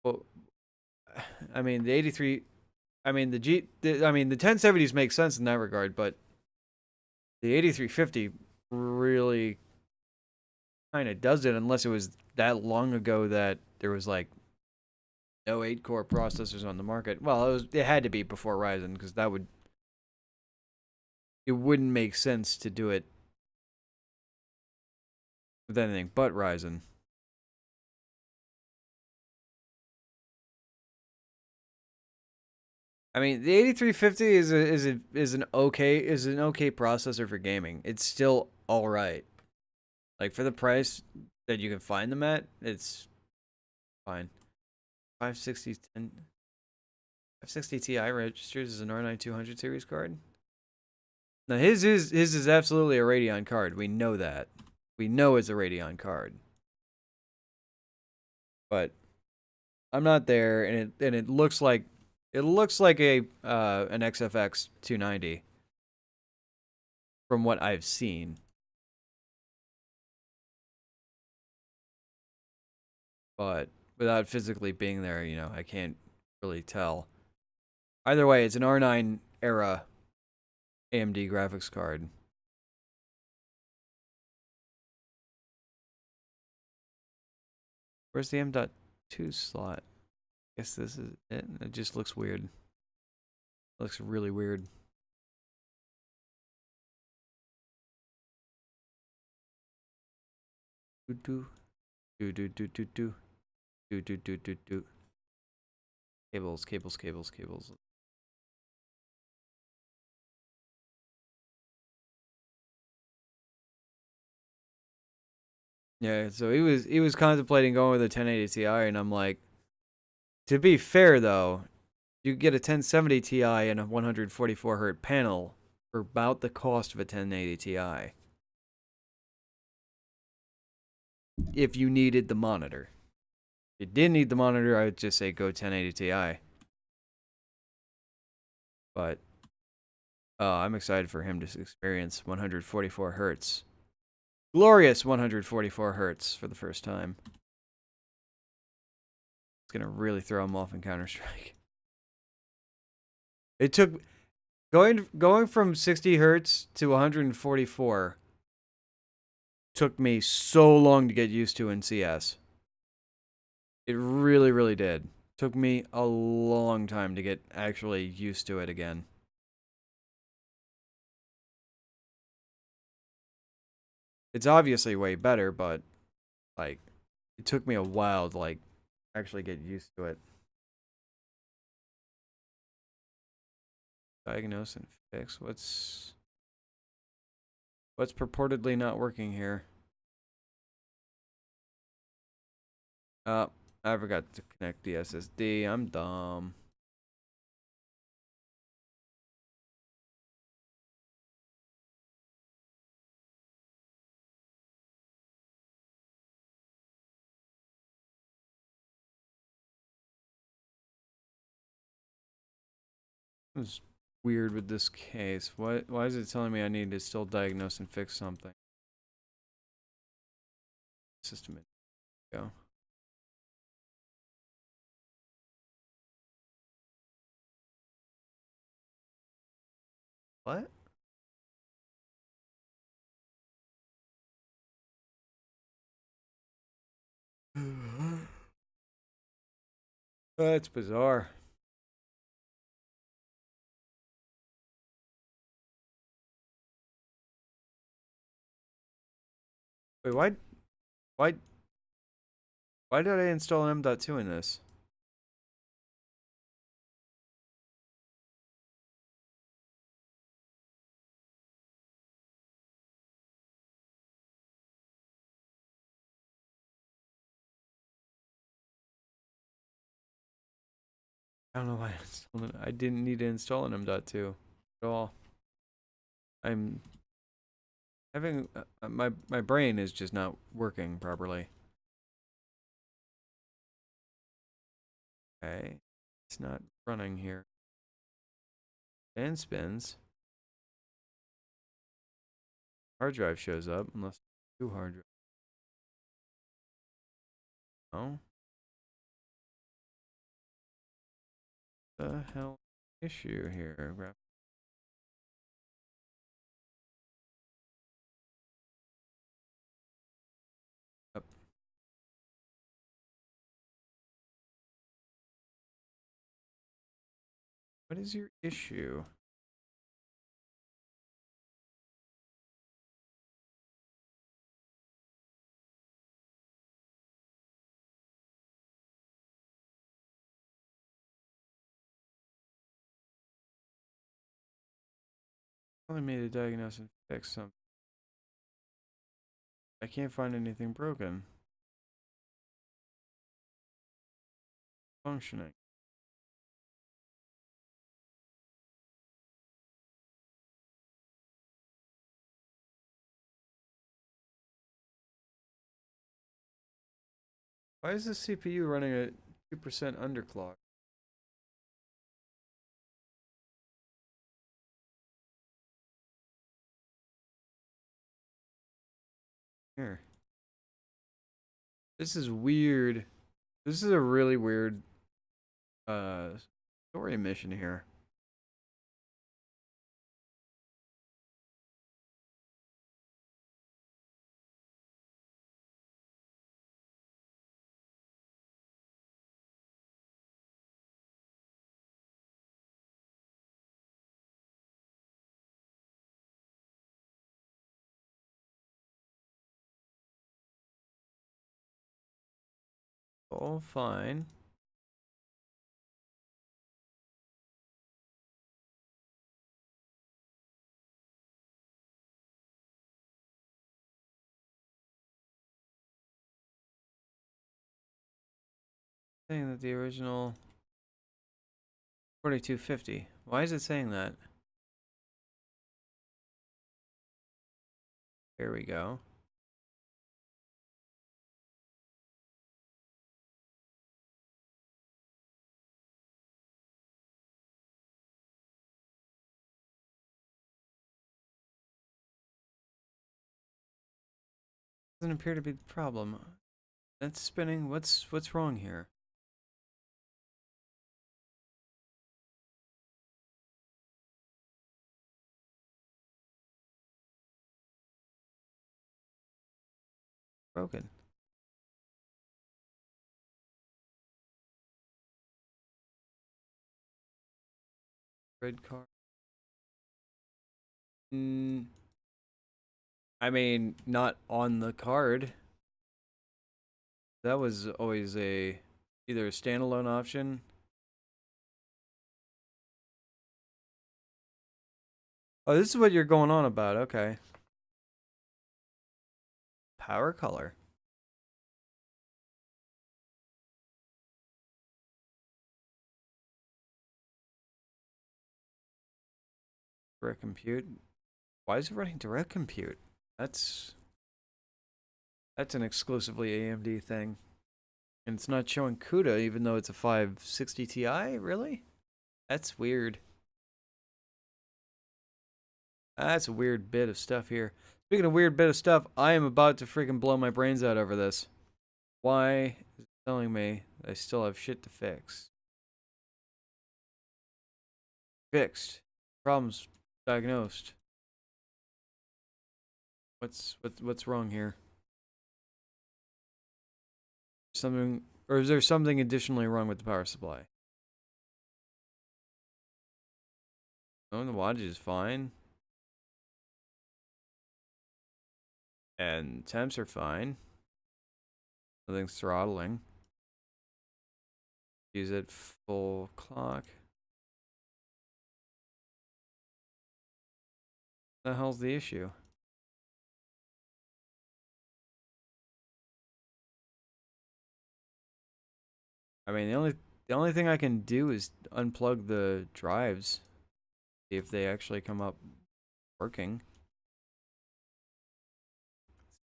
Well, I mean the 83. I mean the 1070s make sense in that regard, but the 8350 really kind of does it, unless it was that long ago that there was like no 8-core processors on the market. Well, it had to be before Ryzen, because it wouldn't make sense to do it with anything but Ryzen. I mean, the 8350 is an okay processor for gaming. It's still all right. Like for the price that you can find them at, it's fine. 560 Ti registers as an R9 200 series card. Now his is absolutely a Radeon card. We know that. We know it's a Radeon card. But I'm not there, and it looks like a an XFX 290 from what I've seen. But without physically being there, I can't really tell. Either way, it's an R9 era AMD graphics card. Where's the M.2 slot? I guess this is it. It just looks weird. It looks really weird. Do do do do do do do do do do do do. Cables, cables, cables, cables. Yeah, so he was contemplating going with a 1080 Ti, and I'm like, to be fair though, you get a 1070 Ti and a 144 hertz panel for about the cost of a 1080 Ti. If you needed the monitor. If you didn't need the monitor, I would just say go 1080 Ti. But I'm excited for him to experience 144 hertz. Glorious 144 hertz for the first time. It's gonna really throw him off in Counter-Strike. It took going from 60 hertz to 144 took me so long to get used to in CS. It really, really did. Took me a long time to get actually used to it again. It's obviously way better, but like it took me a while to like actually get used to it. Diagnose and fix. What's purportedly not working here? I forgot to connect the SSD. I'm dumb. It's weird with this case. Why is it telling me I need to still diagnose and fix something? System go. What? That's bizarre. Wait, why why did I install M.2 in this? I don't know why I installed it. I didn't need to install an M.2 at all. I'm having my brain is just not working properly. Okay, it's not running here. And spins. Hard drive shows up unless two hard drive. Oh, the hell issue here? Up. What is your issue? Telling me to diagnose and fix something. I can't find anything broken. Functioning. Why is the CPU running at 2% underclock? Here. This is weird. This is a really weird story mission here. All fine. Saying that the original 4250. Why is it saying that? Here we go. Doesn't appear to be the problem. That's spinning. What's wrong here? Broken. Red card. I mean, not on the card. That was always either a standalone option. Oh, this is what you're going on about. Okay. Power color. Direct compute. Why is it running direct compute? That's an exclusively AMD thing. And it's not showing CUDA even though it's a 560 Ti? Really? That's weird. That's a weird bit of stuff here. Speaking of weird bit of stuff, I am about to freaking blow my brains out over this. Why is it telling me I still have shit to fix? Fixed. Problems diagnosed. What's wrong here? Something, or is there something additionally wrong with the power supply? Oh, the wattage is fine. And temps are fine. Nothing's throttling. Use it full clock. What the hell's the issue? I mean, the only thing I can do is unplug the drives, see if they actually come up working.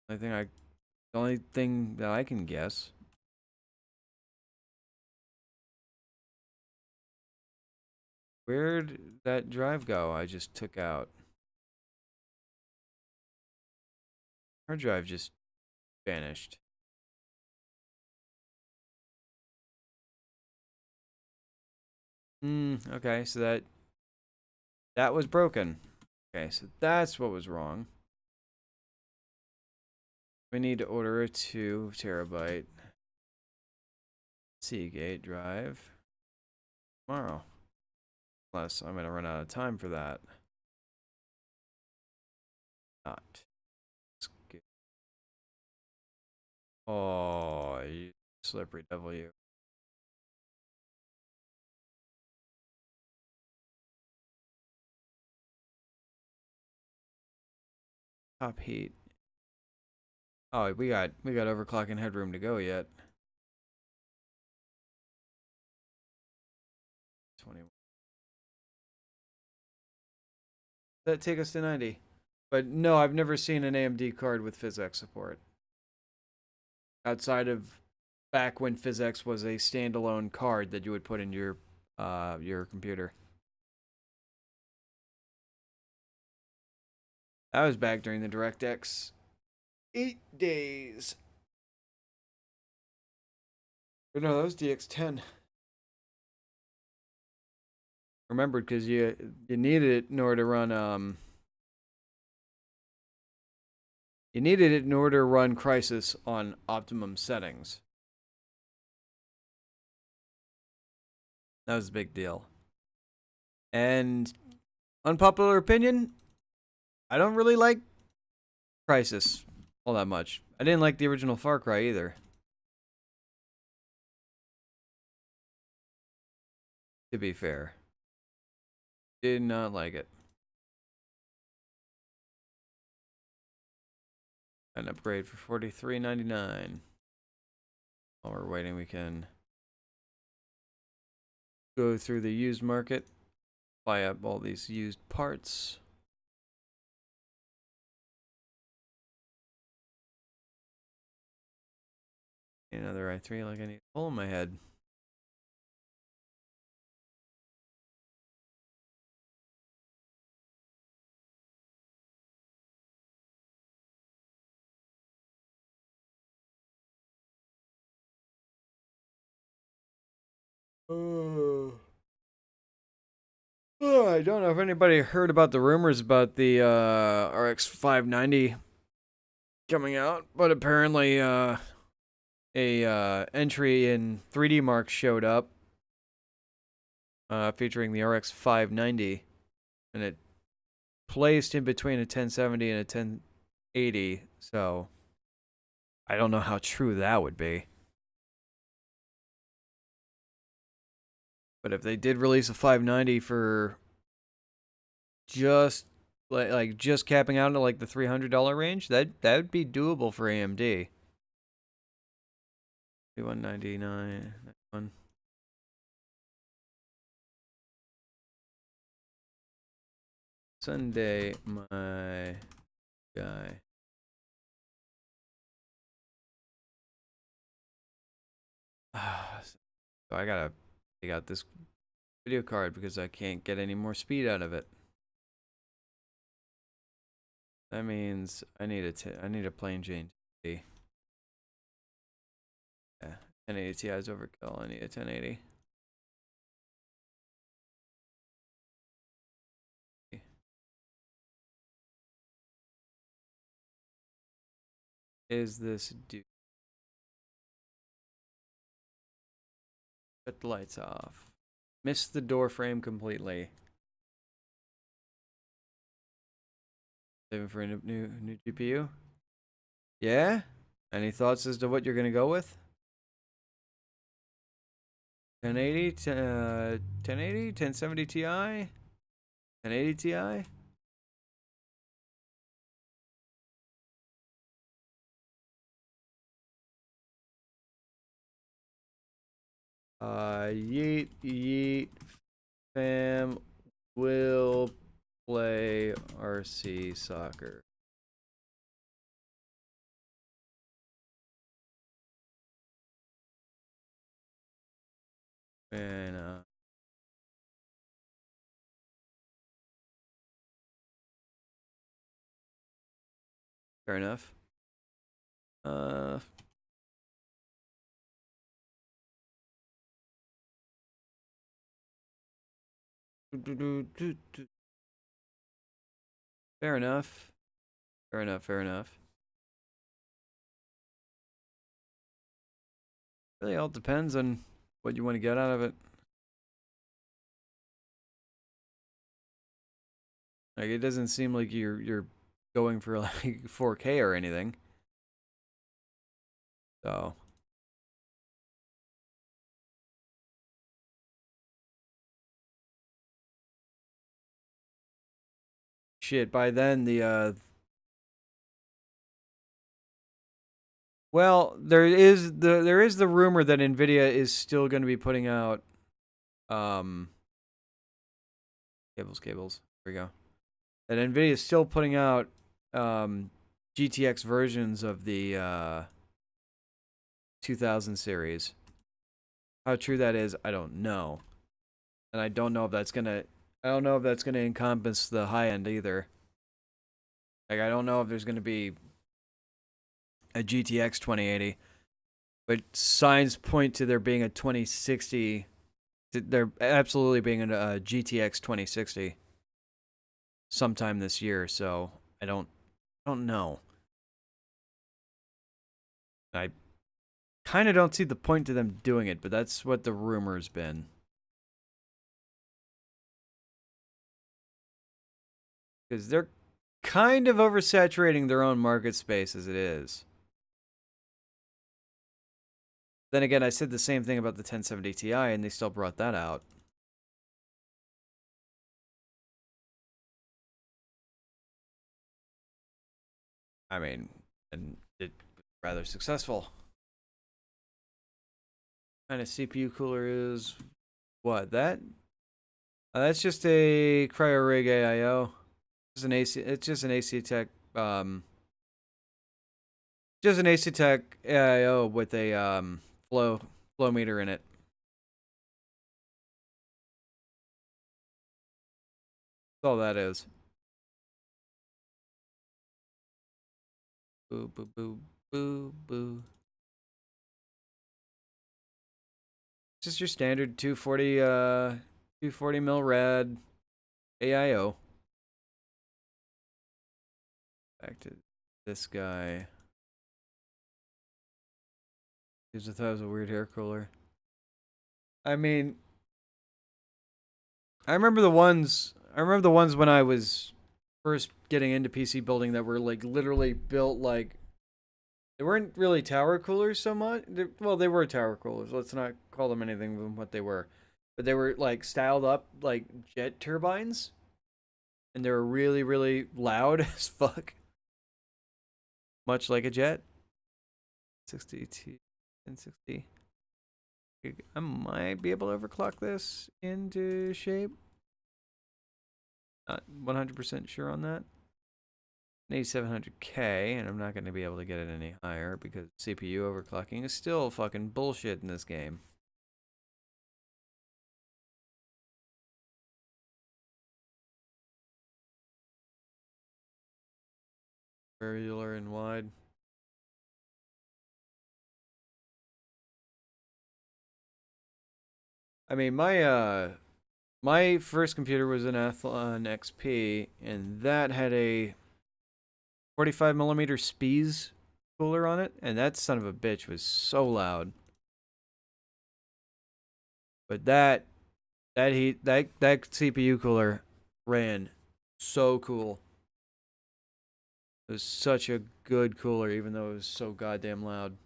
The only thing that I can guess. Where'd that drive go I just took out? Hard drive just vanished. Okay, so that was broken. Okay, so that's what was wrong. We need to order a 2 terabyte Seagate drive tomorrow. Unless I'm gonna run out of time for that. Not. Oh, you slippery devil, you. Top heat. Oh, we got overclock and headroom to go yet. 21. That take us to 90. But no, I've never seen an AMD card with PhysX support. Outside of back when PhysX was a standalone card that you would put in your computer. That was back during the DirectX 8 days. Or no, that was DX10. Remembered because you needed it in order to run you needed it in order to run Crysis on optimum settings. That was a big deal. And unpopular opinion, I don't really like Crysis all that much. I didn't like the original Far Cry either. To be fair. Did not like it. An upgrade for $43.99. While we're waiting, we can go through the used market, buy up all these used parts. Another i3 like I need a hole in my head. Oh, I don't know if anybody heard about the rumors about the RX 590 coming out, but apparently a entry in 3D Mark showed up featuring the RX 590, and it placed in between a 1070 and a 1080. So I don't know how true that would be. But if they did release a 590 for just like just capping out into like the $300 range, that would be doable for AMD. 199 one. Sunday, my guy. So I gotta take out this video card because I can't get any more speed out of it. That means I need a plain Jane TV. Yeah, 1080 Ti is overkill. I need a 1080. Is this dude? Put the lights off. Missed the door frame completely. Saving for a new GPU. Yeah. Any thoughts as to what you're gonna go with? 1080, 1080, 1070 Ti, 1080 Ti. Yeet, yeet, fam, will play RC soccer. And, fair enough. Fair enough. Fair enough, fair enough. Really all depends on what you want to get out of it. Like it doesn't seem like you're going for like 4K or anything. So shit, by then well, there is the rumor that Nvidia is still going to be putting out cables. There we go. That Nvidia is still putting out GTX versions of the 2000 series. How true that is, I don't know. And I don't know if that's going to encompass the high end either. Like I don't know if there's going to be a GTX 2080, but signs point to there being a 2060. There absolutely being a GTX 2060 sometime this year. So I don't know. I kind of don't see the point to them doing it, but that's what the rumor's been. Because they're kind of oversaturating their own market space as it is. Then again, I said the same thing about the 1070 Ti, and they still brought that out. I mean, and it was rather successful. What kind of CPU cooler is what? That's just a CryoRig AIO. It's just an AC Tech just an AC Tech AIO with a flow meter in it. That's all that is. Boo boo boo boo boo. Just your standard 240 mil rad AIO. Back to this guy. Because I thought it was a weird hair cooler. I mean, I remember the ones. I remember the ones when I was first getting into PC building that were like literally built like they weren't really tower coolers so much. Well, they were tower coolers. Let's not call them anything than what they were, but they were like styled up like jet turbines, and they were really really loud as fuck, much like a jet. 60 T 1060. I might be able to overclock this into shape. Not 100% sure on that. 8700K, and I'm not going to be able to get it any higher because CPU overclocking is still fucking bullshit in this game. Variable and wide. I mean, my first computer was an Athlon XP, and that had a 45 millimeter Spies cooler on it, and that son of a bitch was so loud. But that CPU cooler ran so cool. It was such a good cooler, even though it was so goddamn loud.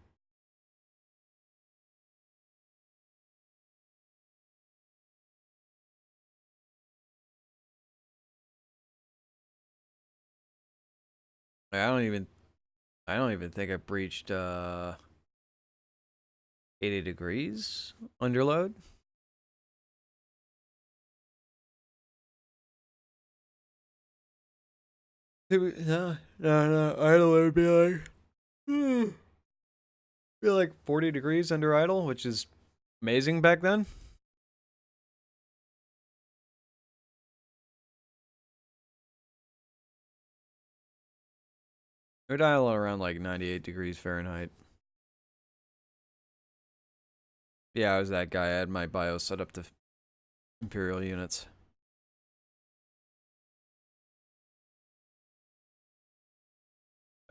I don't even think I breached 80 degrees underload. No, idle would be like, be like 40 degrees under idle, which is amazing back then. It would idle around like 98 degrees Fahrenheit. Yeah, I was that guy. I had my BIOS set up to Imperial units.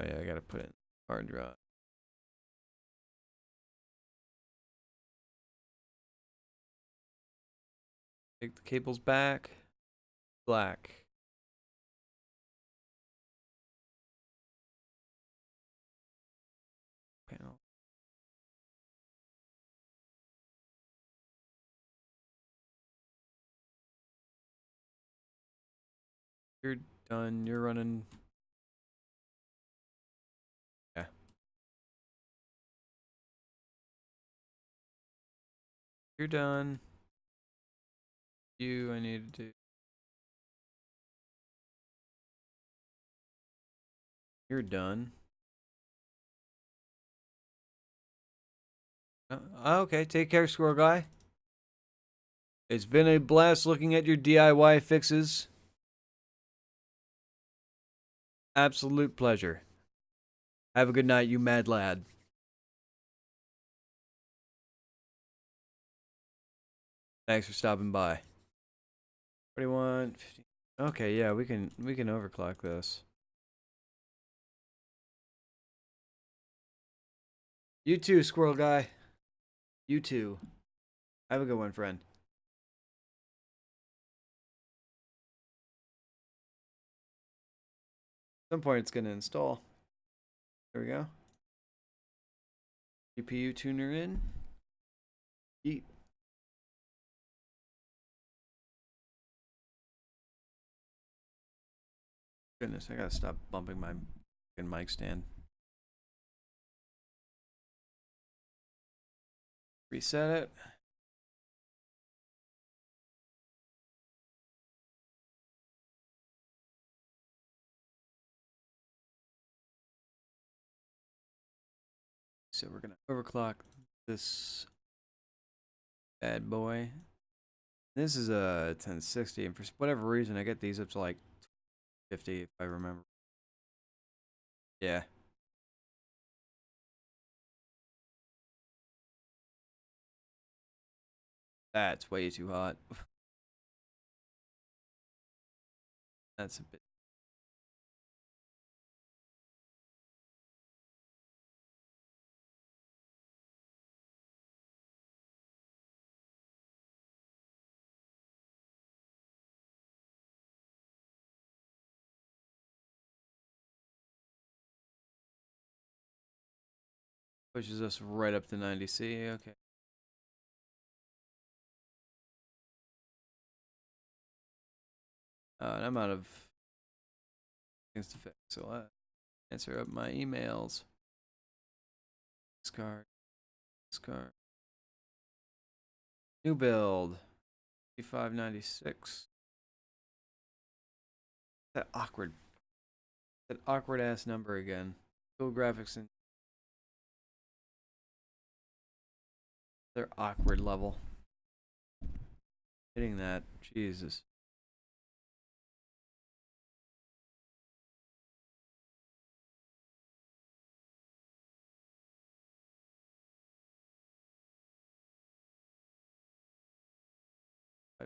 Oh yeah, I gotta put in hard drive. Take the cables back. Black. Panel. You're done. You're running. Yeah. You're done. I need to do. You're done. Okay, take care, Squirrel Guy. It's been a blast looking at your DIY fixes. Absolute pleasure. Have a good night, you mad lad. 'Thanks for stopping by. 41, 50. Okay, yeah, we can overclock this. You too, Squirrel Guy. You too. Have a good one, friend. At some point it's gonna install. There we go. GPU tuner in. Yeet. Goodness, I gotta stop bumping my mic stand. Reset it. So we're gonna overclock this bad boy. This is a 1060, and for whatever reason, I get these up to like 50 if I remember. Yeah. That's way too hot. That's a bit. Pushes us right up to 90C. Okay. And I'm out of things to fix, so I'll answer up my emails. Discard. Discard. New build. 5596. That awkward ass number again. Cool graphics and their awkward level. Hitting that. Jesus.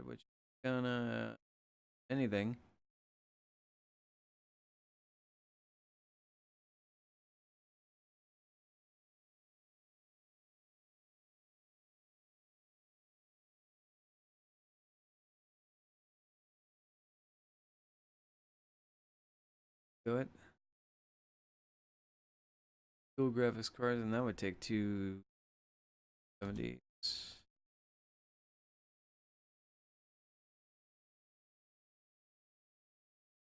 Which gonna anything. Do it. Cool graphics cards, and that would take 270s.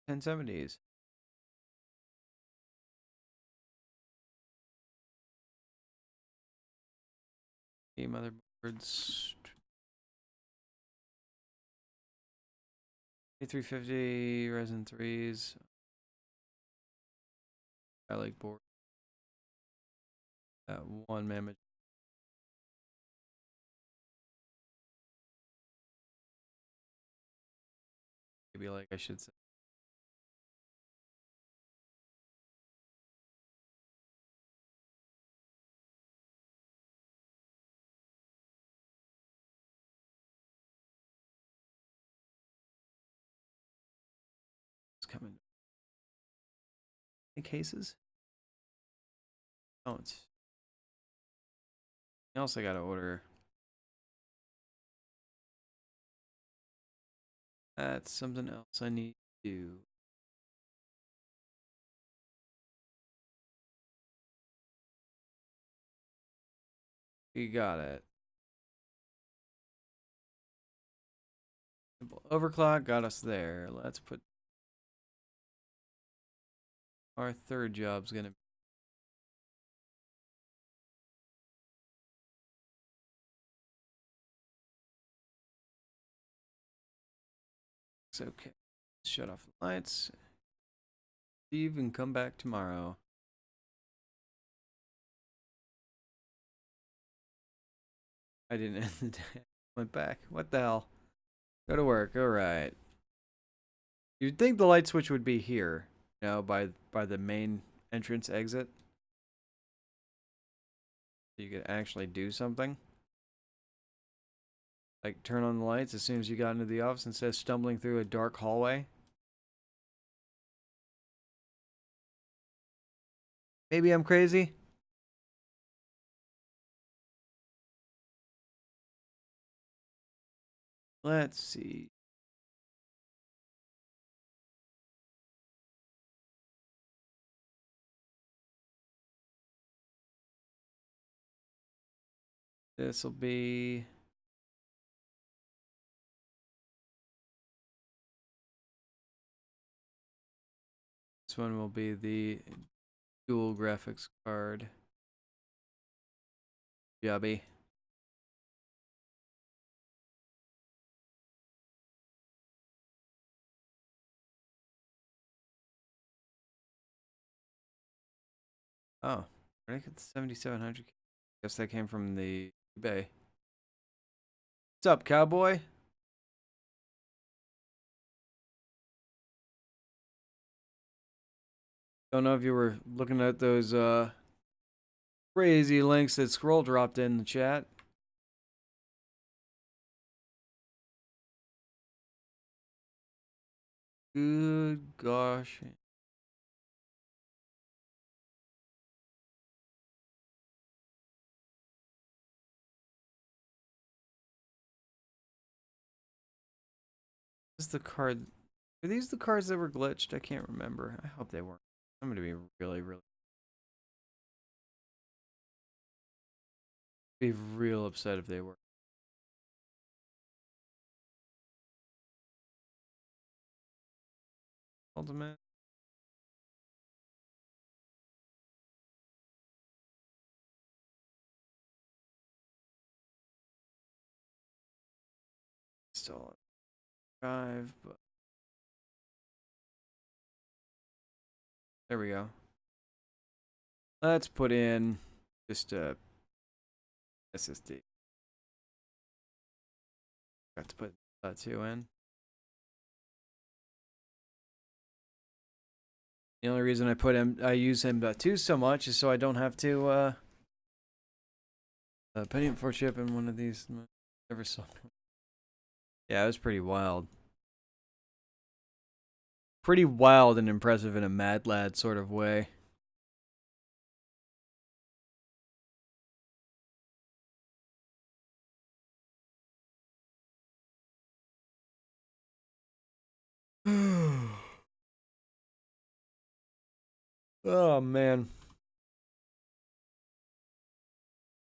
1070s. Motherboards. 350 Ryzen 3s. I like board. That one mammoth. Maybe like I should say. It's coming. Any cases? Don't. Else I gotta order. That's something else I need to do. You got it. Overclock got us there. Let's put our third job's gonna be okay. Shut off the lights. Leave and come back tomorrow. I didn't end the day. Went back. What the hell? Go to work. All right. You'd think the light switch would be here, you know, by the main entrance exit. So you could actually do something. Like turn on the lights as soon as you got into the office instead of stumbling through a dark hallway. Maybe I'm crazy. Let's see. This will be this one will be the dual graphics card. Jobby. Oh, where did I get the 7700? Guess that came from the eBay. What's up, cowboy? Don't know if you were looking at those crazy links that Scroll dropped in the chat. Good gosh. This is the card. Are these the cards that were glitched? I can't remember. I hope they weren't. I'm going to be really, really Be real upset if they were. Ultimate. Still on 5, but there we go. Let's put in just a SSD. Got to put that 2 in. The only reason I use M.2 so much is so I don't have to Pentium 4 chip in one of these. Never saw. Yeah, it was pretty wild. Pretty wild and impressive in a Mad Lad sort of way. Oh man.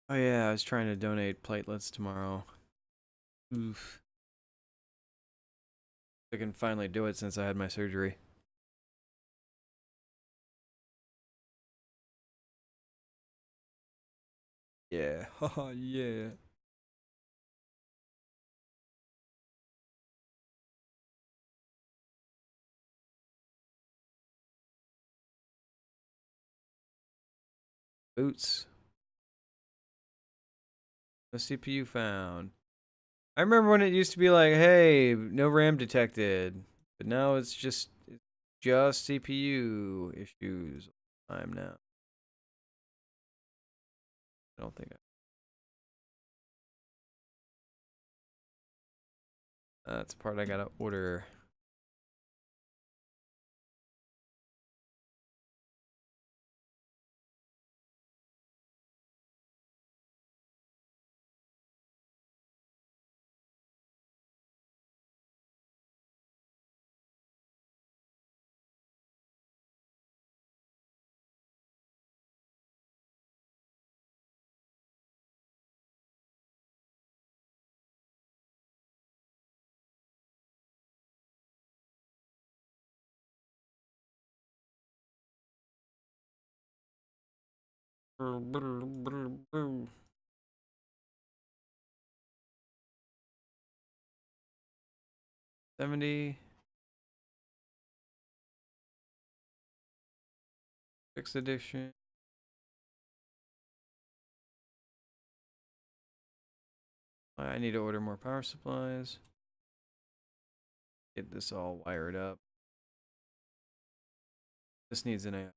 Oh yeah, I was trying to donate platelets tomorrow. Oof. I can finally do it since I had my surgery. Yeah. Haha, yeah. Boots. No CPU found. I remember when it used to be like, hey, no RAM detected. But now it's just CPU issues all the time now. I don't think that's the part I gotta order. Boom. 70. 6th edition. I need to order more power supplies. Get this all wired up. This needs an A.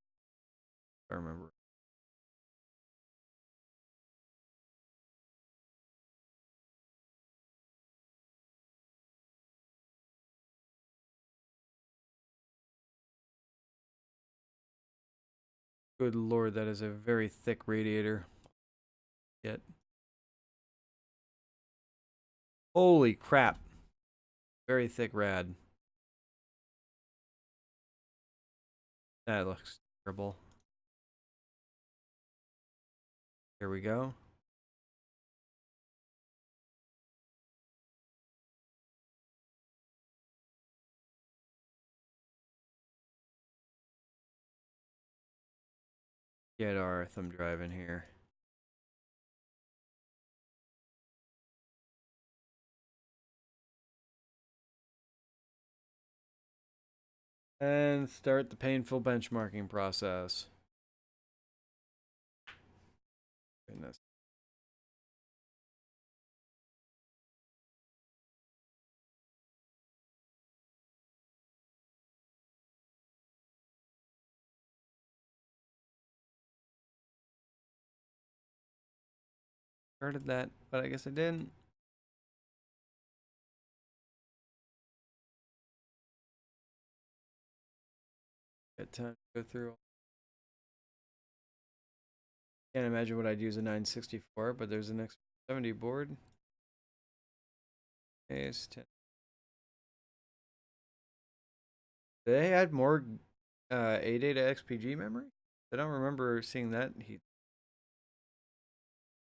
I remember. Good lord, that is a very thick radiator. Yet. Holy crap. Very thick rad. That looks terrible. Here we go. Get our thumb drive in here. And start the painful benchmarking process. Goodness. Started that, but I guess I didn't. Got time to go through. Can't imagine what I'd use a 964, but there's an X70 board. Ace 10. Did they add more ADATA XPG memory? I don't remember seeing that heat.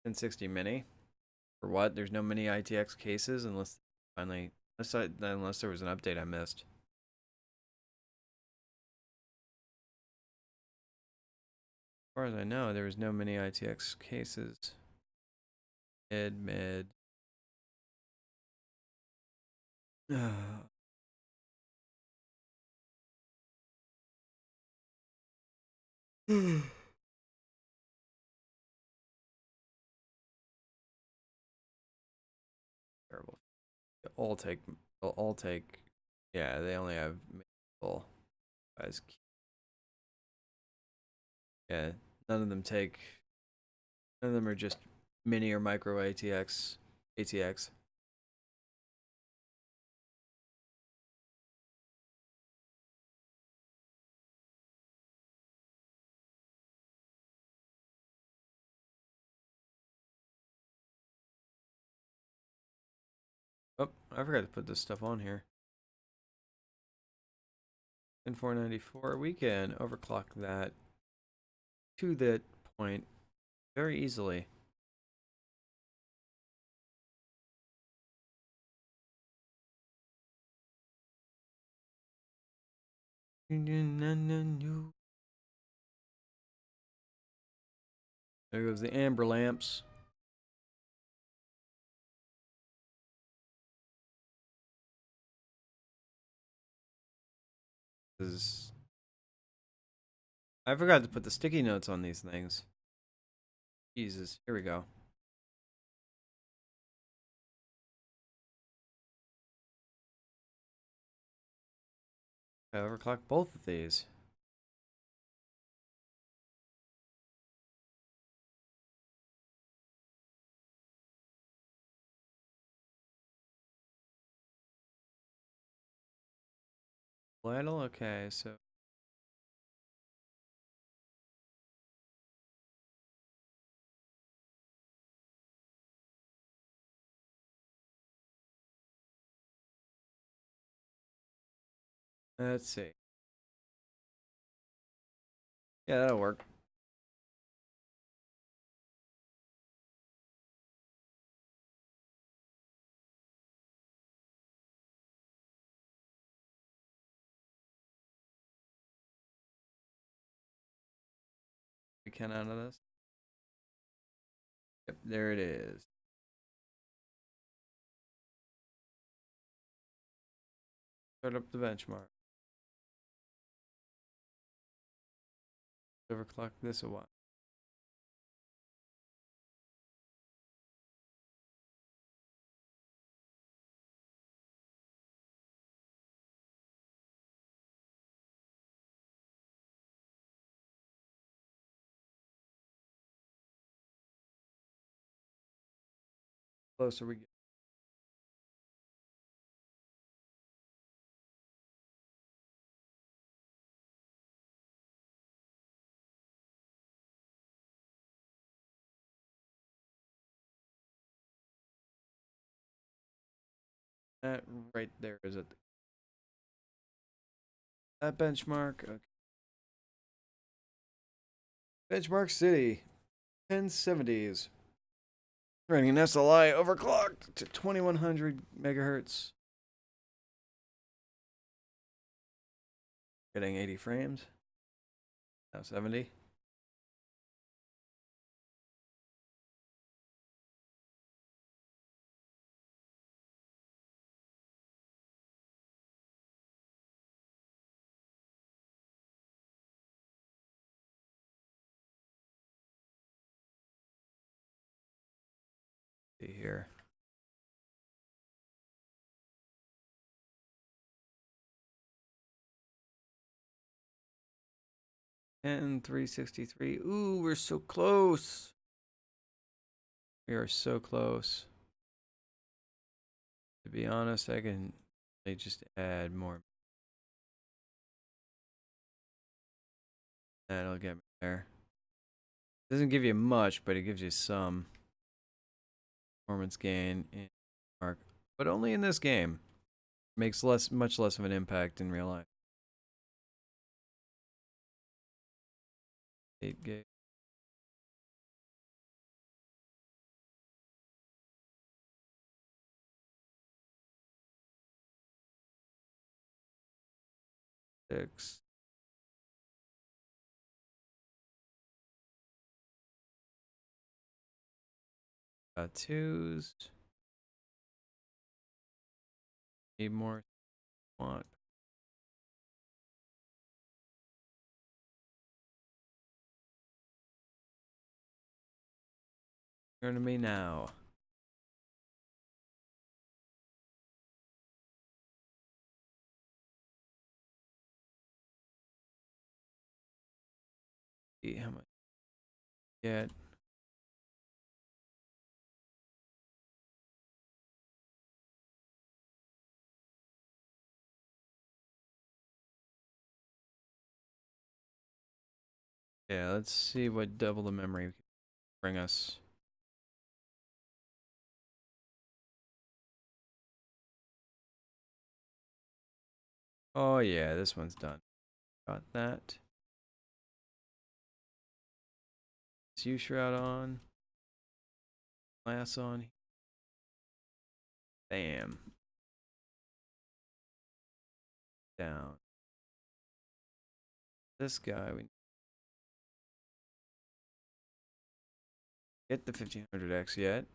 1060 Mini. For what? There's no mini ITX cases unless finally unless there was an update I missed. As far as I know, there was no mini ITX cases. Mid. Terrible. All take. Yeah, they only have full guys. Yeah, none of them take. None of them are just mini or micro ATX. Oh, I forgot to put this stuff on here. In 494, we can overclock that to that point very easily. There goes the amber lamps. I forgot to put the sticky notes on these things. Jesus, here we go. I overclock both of these. Lidl? Okay, so let's see. Yeah, that'll work. We can out of this. Yep, there it is. Start up the benchmark. Overclock this a while. Closer we get. That right there is it. That benchmark. Okay. Benchmark City. 1070s. Running an SLI overclocked to 2100 megahertz. Getting 80 frames. Now 70. See here. And 363. Ooh, we're so close. We are so close. To be honest, I can just add more. That'll get me there. Doesn't give you much, but it gives you some performance gain in Mark, but only in this game. Makes much less of an impact in real life. 8 gig. 6. Got 2s. Need more. Want. Turn to me now. See how much get. Yeah, let's see what double the memory can bring us. Oh yeah, this one's done. Got that. U shroud on. Glass on. Bam. Down. This guy, we get the 1500X yet.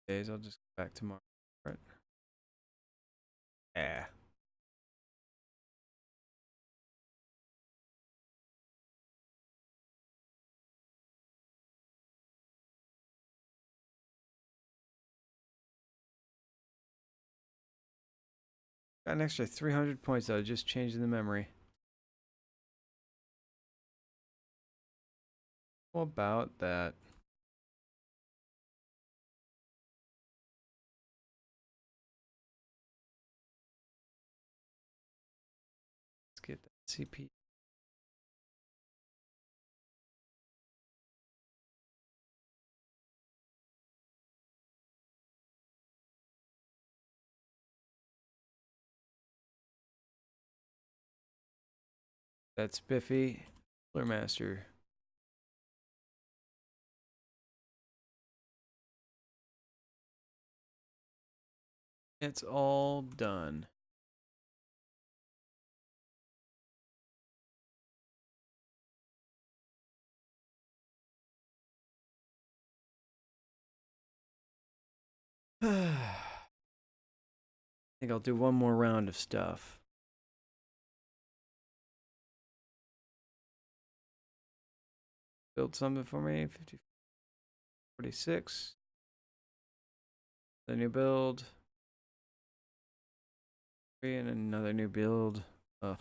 Days, I'll just go back tomorrow. Right. Yeah. Got an extra 300 points though, just changing the memory. How about that? Let's get that CP. That's Spiffy. Cooler Master. It's all done. I think I'll do one more round of stuff. Build something for me. 50, 46. The new build. And another new build. Ugh.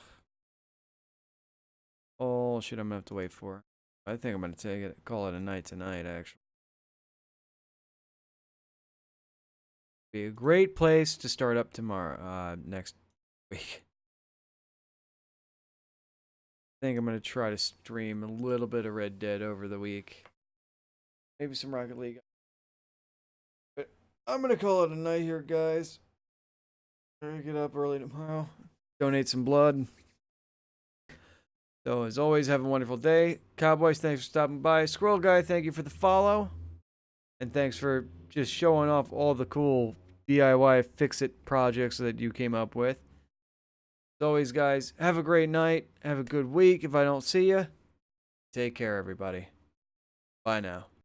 Oh shit, I'm gonna have to wait for it. I think I'm gonna take it, call it a night tonight, actually. Be a great place to start up tomorrow, next week. I think I'm gonna try to stream a little bit of Red Dead over the week. Maybe some Rocket League. But I'm gonna call it a night here, guys. I'm gonna get up early tomorrow. Donate some blood. So as always, have a wonderful day. Cowboys, thanks for stopping by. Squirrel Guy, thank you for the follow. And thanks for just showing off all the cool DIY fix-it projects that you came up with. As always, guys, have a great night. Have a good week. If I don't see you, take care, everybody. Bye now.